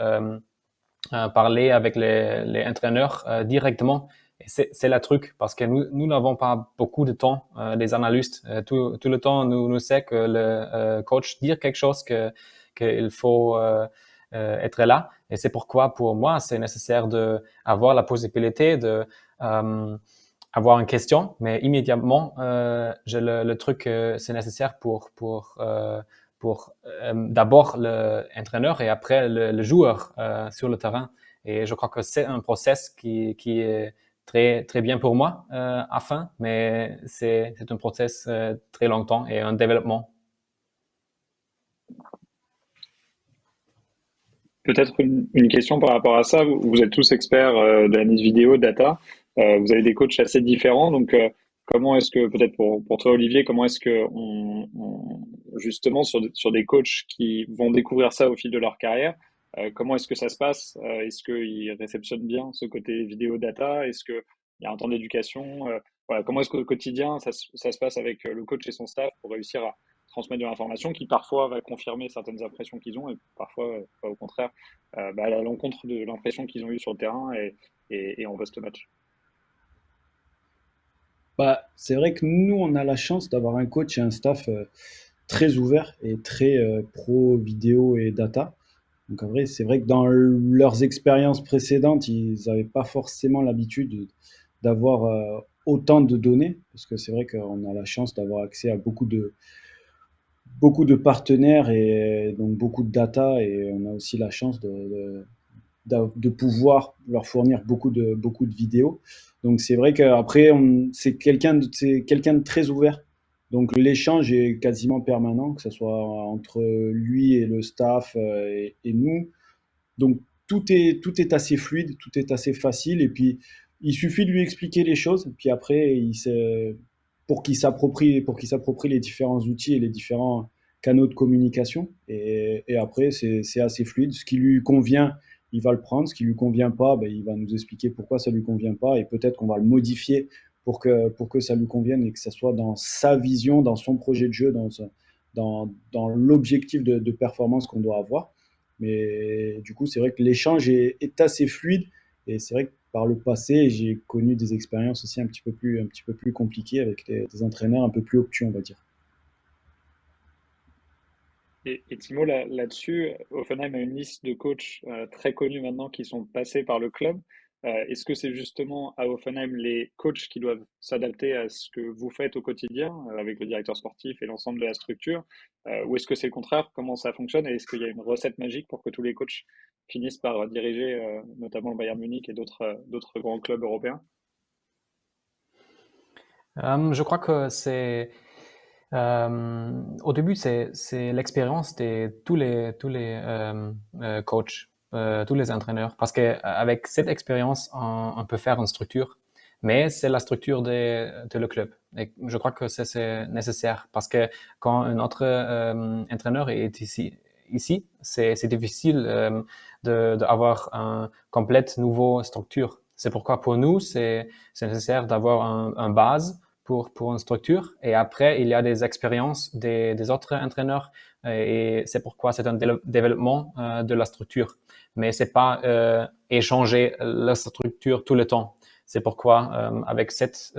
parler avec les entraîneurs directement. Et c'est le truc, parce que nous n'avons pas beaucoup de temps, les analystes. Tout le temps, nous sait que le coach dit quelque chose, qu'il faut être là. Et c'est pourquoi, pour moi, c'est nécessaire d'avoir la possibilité de avoir une question, mais immédiatement, j'ai le truc, c'est nécessaire pour d'abord l'entraîneur et après le joueur sur le terrain. Et je crois que c'est un process qui est très, très bien pour moi à fin, mais c'est un process très longtemps et un développement. Peut-être une question par rapport à ça. Vous êtes tous experts d'analyse vidéo, data. Vous avez des coachs assez différents. Donc, comment est-ce que, peut-être pour toi, Olivier, comment est-ce que justement, sur des coachs qui vont découvrir ça au fil de leur carrière, comment est-ce que ça se passe? Est-ce qu'ils réceptionnent bien ce côté vidéo, data? Est-ce qu'il y a un temps d'éducation? Voilà, comment est-ce qu'au quotidien, ça se passe avec le coach et son staff pour réussir à transmettre de l'information qui parfois va confirmer certaines impressions qu'ils ont et parfois au contraire à l'encontre de l'impression qu'ils ont eue sur le terrain et en post-match. Bah, c'est vrai que nous, on a la chance d'avoir un coach et un staff très ouverts et très pro vidéo et data. Donc en vrai, c'est vrai que dans leurs expériences précédentes, ils n'avaient pas forcément l'habitude d'avoir autant de données, parce que c'est vrai qu'on a la chance d'avoir accès à beaucoup de partenaires et donc beaucoup de data, et on a aussi la chance de pouvoir leur fournir beaucoup de vidéos. Donc c'est vrai qu'après, c'est c'est quelqu'un de très ouvert. Donc l'échange est quasiment permanent, que ce soit entre lui et le staff et nous. Donc tout est assez fluide, tout est assez facile. Et puis il suffit de lui expliquer les choses. Puis après, pour qu'il s'approprie les différents outils et les différents canaux de communication. Et après, c'est assez fluide. Ce qui lui convient, il va le prendre. Ce qui lui convient pas, ben, il va nous expliquer pourquoi ça lui convient pas. Et peut-être qu'on va le modifier pour que ça lui convienne et que ça soit dans sa vision, dans son projet de jeu, dans l'objectif de performance qu'on doit avoir. Mais du coup, c'est vrai que l'échange est assez fluide. Et c'est vrai que par le passé, j'ai connu des expériences aussi un petit peu plus compliquées avec des entraîneurs un peu plus obtus, on va dire. Et Timo, là-dessus, Offenheim a une liste de coachs très connus maintenant qui sont passés par le club. Est-ce que c'est justement à Offenheim les coachs qui doivent s'adapter à ce que vous faites au quotidien avec le directeur sportif et l'ensemble de la structure? Ou est-ce que c'est le contraire? Comment ça fonctionne? Et est-ce qu'il y a une recette magique pour que tous les coachs finissent par diriger notamment le Bayern Munich et d'autres grands clubs européens? Je crois que au début, c'est l'expérience de tous les coachs, tous les entraîneurs, parce qu'avec cette expérience, on peut faire une structure, mais c'est la structure de le club. Et je crois que c'est nécessaire, parce que quand un autre entraîneur est ici, c'est difficile d'avoir un complète nouveau structure. C'est pourquoi pour nous, c'est nécessaire d'avoir un base pour une structure. Et après, il y a des expériences des autres entraîneurs. Et c'est pourquoi c'est un développement de la structure. Mais c'est pas échanger la structure tout le temps. C'est pourquoi avec cette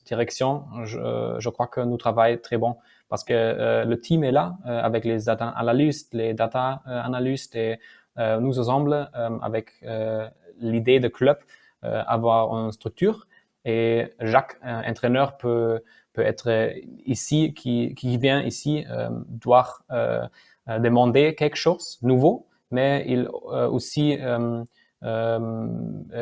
direction, je crois que nous travaillons très bon. Parce que le team est là avec les data analystes, et nous ensemble avec l'idée de club avoir une structure. Et chaque entraîneur peut être ici, qui vient ici, doit demander quelque chose de nouveau, mais il aussi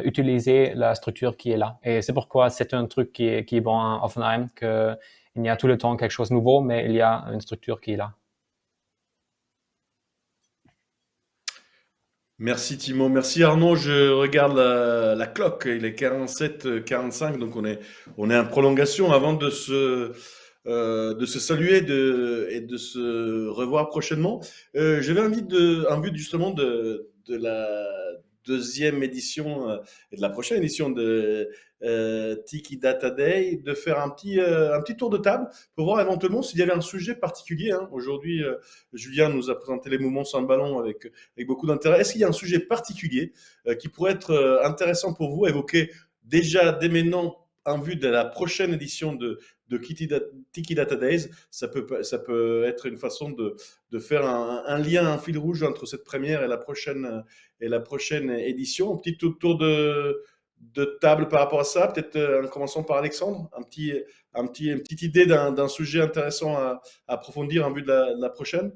utiliser la structure qui est là. Et c'est pourquoi c'est un truc qui est bon à Offenheim, qu'il y a tout le temps quelque chose de nouveau, mais il y a une structure qui est là. Merci Timo, merci Arnaud. Je regarde la cloque, il est 47-45, donc on est en prolongation avant de se saluer et de se revoir prochainement. J'avais envie justement deuxième édition et de la prochaine édition de Tiki Data Day, de faire un petit tour de table pour voir éventuellement s'il y avait un sujet particulier. Hein. Aujourd'hui, Julien nous a présenté les mouvements sans ballon avec beaucoup d'intérêt. Est-ce qu'il y a un sujet particulier qui pourrait être intéressant pour vous à évoquer déjà dès maintenant en vue de la prochaine édition de Tiki Data Days? Ça peut être une façon de faire un lien, un fil rouge entre cette première et la prochaine édition. Un petit tour de table par rapport à ça, peut-être en commençant par Alexandre, une petite idée d'un sujet intéressant à approfondir en vue de la prochaine.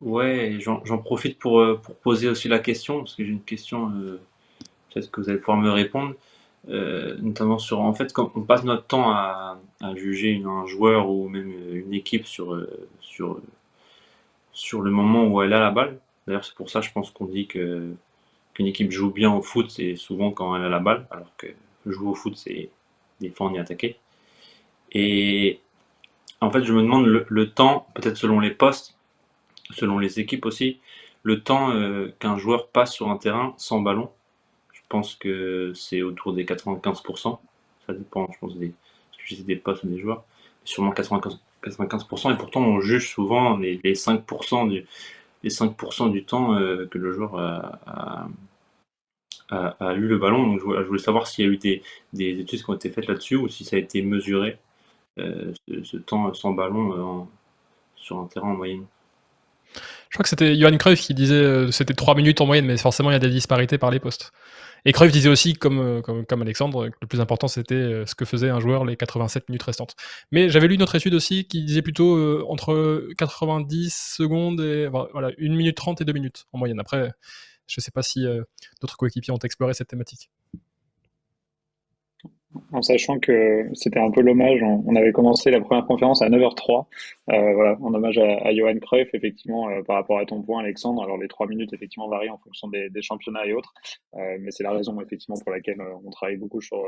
Ouais, et j'en profite pour poser aussi la question, parce que j'ai une question, peut-être que vous allez pouvoir me répondre, notamment sur, en fait, quand on passe notre temps à juger un joueur ou même une équipe sur le moment où elle a la balle. D'ailleurs, c'est pour ça, je pense qu'on dit qu'une équipe joue bien au foot, c'est souvent quand elle a la balle, alors que jouer au foot, c'est défendre et attaquer. Et en fait, je me demande le temps, peut-être selon les postes, selon les équipes aussi, le temps qu'un joueur passe sur un terrain sans ballon. Je pense que c'est autour des 95%. Ça dépend, je pense, parce que je sais des postes ou des joueurs. Sûrement 95%. Et pourtant, on juge souvent les 5% du temps que le joueur a eu le ballon. Donc, je voulais savoir s'il y a eu des études qui ont été faites là-dessus ou si ça a été mesuré, ce temps sans ballon sur un terrain en moyenne. Je crois que c'était Johan Cruyff qui disait c'était 3 minutes en moyenne, mais forcément il y a des disparités par les postes. Et Cruyff disait aussi, comme Alexandre, que le plus important c'était ce que faisait un joueur les 87 minutes restantes. Mais j'avais lu une autre étude aussi qui disait plutôt entre 90 secondes et voilà, 1 minute 30 et 2 minutes en moyenne. Après, je ne sais pas si d'autres coéquipiers ont exploré cette thématique. En sachant que c'était un peu l'hommage, on avait commencé la première conférence à 9h03, voilà, en hommage à Johan Cruyff, effectivement, par rapport à ton point, Alexandre. Alors les 3 minutes, effectivement, varient en fonction des championnats et autres, mais c'est la raison, effectivement, pour laquelle on travaille beaucoup sur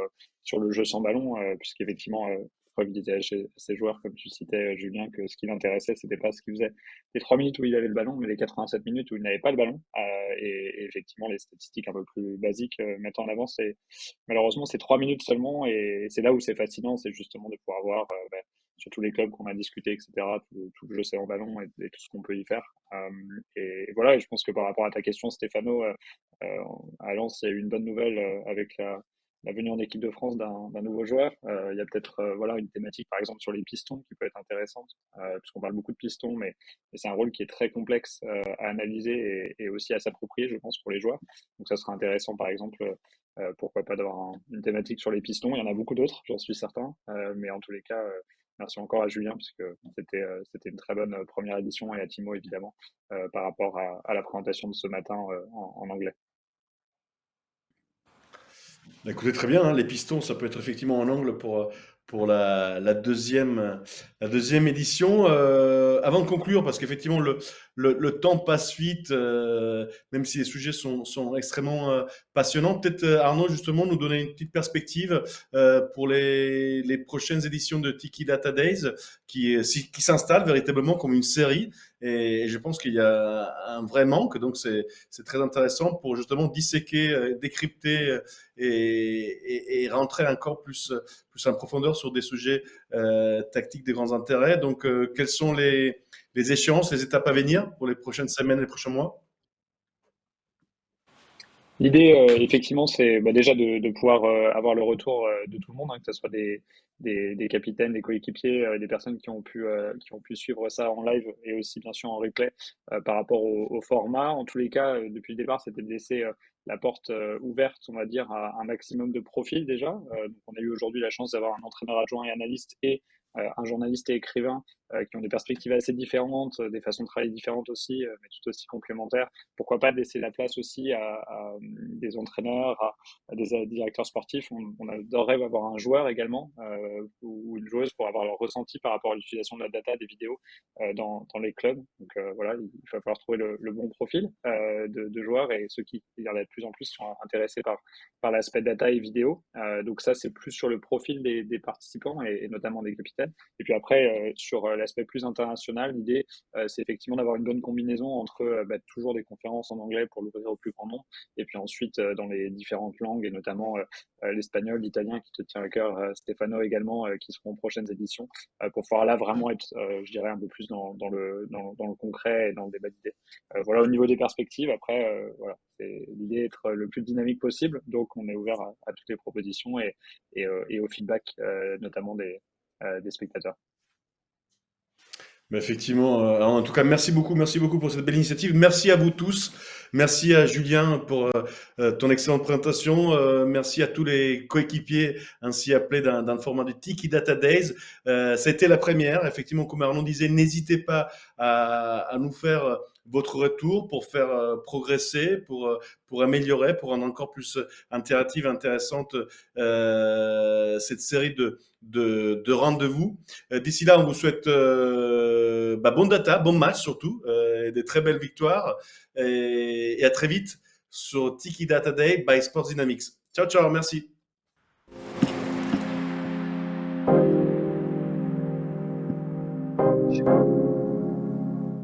le jeu sans ballon, puisqu'effectivement, Cruyff disait à ses joueurs, comme tu citais, Julien, que ce qui l'intéressait, c'était pas ce qu'il faisait les 3 minutes où il avait le ballon, mais les 87 minutes où il n'avait pas le ballon. Et effectivement, les statistiques un peu plus basiques mettent en avant malheureusement, c'est 3 minutes seulement, et c'est là où c'est fascinant, c'est justement de pouvoir voir sur tous les clubs qu'on a discuté, etc., tout le jeu c'est en ballon et tout ce qu'on peut y faire. Et voilà, et je pense que par rapport à ta question, Stéphano, à Lens, il y a eu une bonne nouvelle avec la venue en équipe de France d'un nouveau joueur. Il y a peut-être voilà, une thématique, par exemple, sur les pistons qui peut être intéressante, parce qu'on parle beaucoup de pistons, mais c'est un rôle qui est très complexe à analyser et aussi à s'approprier, je pense, pour les joueurs. Donc ça sera intéressant, par exemple, pourquoi pas d'avoir une thématique sur les pistons. Il y en a beaucoup d'autres, j'en suis certain. Mais en tous les cas, merci encore à Julien, puisque c'était une très bonne première édition, et à Timo, évidemment, par rapport à la présentation de ce matin en anglais. Écoutez, très bien, hein, les pistons, ça peut être effectivement un angle pour la deuxième édition. Avant de conclure, parce qu'effectivement, le temps passe vite, même si les sujets sont extrêmement passionnants, peut-être Arnaud, justement, nous donner une petite perspective pour les prochaines éditions de Tiki Data Days qui s'installent véritablement comme une série. Et je pense qu'il y a un vrai manque, donc c'est très intéressant pour justement disséquer, décrypter et rentrer encore plus en profondeur sur des sujets tactiques de grands intérêts. Donc, quelles sont les échéances, les étapes à venir pour les prochaines semaines et les prochains mois? L'idée, effectivement, c'est déjà de pouvoir avoir le retour de tout le monde, hein, que ce soit des capitaines, des coéquipiers, des personnes qui ont pu suivre ça en live et aussi bien sûr en replay par rapport au format. En tous les cas, depuis le départ, c'était de laisser la porte ouverte, on va dire, à un maximum de profils déjà. Donc on a eu aujourd'hui la chance d'avoir un entraîneur adjoint et analyste et un journaliste et écrivain qui ont des perspectives assez différentes, des façons de travailler différentes aussi, mais tout aussi complémentaires. Pourquoi pas laisser la place aussi à des entraîneurs, à des directeurs sportifs. On adorerait avoir un joueur également ou une joueuse pour avoir leur ressenti par rapport à l'utilisation de la data, des vidéos dans les clubs. Donc voilà, il va falloir trouver le bon profil de joueurs, et ceux qui, il y en a de plus en plus, sont intéressés par l'aspect data et vidéo. Donc ça, c'est plus sur le profil des participants et notamment des capitaines. Et puis après, sur l'aspect plus international, l'idée, c'est effectivement d'avoir une bonne combinaison entre toujours des conférences en anglais pour l'ouvrir au plus grand nombre, et puis ensuite dans les différentes langues, et notamment l'espagnol, l'italien qui te tient à cœur, Stefano également, qui seront aux prochaines éditions, pour pouvoir là vraiment être, je dirais, un peu plus dans le concret et dans le débat d'idées. Voilà au niveau des perspectives. Après, voilà, c'est l'idée d'être le plus dynamique possible, donc on est ouvert à toutes les propositions et au feedback, notamment des spectateurs. Mais effectivement, en tout cas, merci beaucoup pour cette belle initiative. Merci à vous tous. Merci à Julien pour ton excellente présentation. Merci à tous les coéquipiers ainsi appelés d'un format du Tiki Data Days. C'était la première. Effectivement, comme Arnaud disait, n'hésitez pas à nous faire votre retour pour faire progresser, pour améliorer, pour rendre encore plus interactive, intéressante cette série de rendez-vous. D'ici là, on vous souhaite bonne data, bon match surtout, et des très belles victoires. Et à très vite sur Tiki Data Day by Sports Dynamics. Ciao, ciao, merci.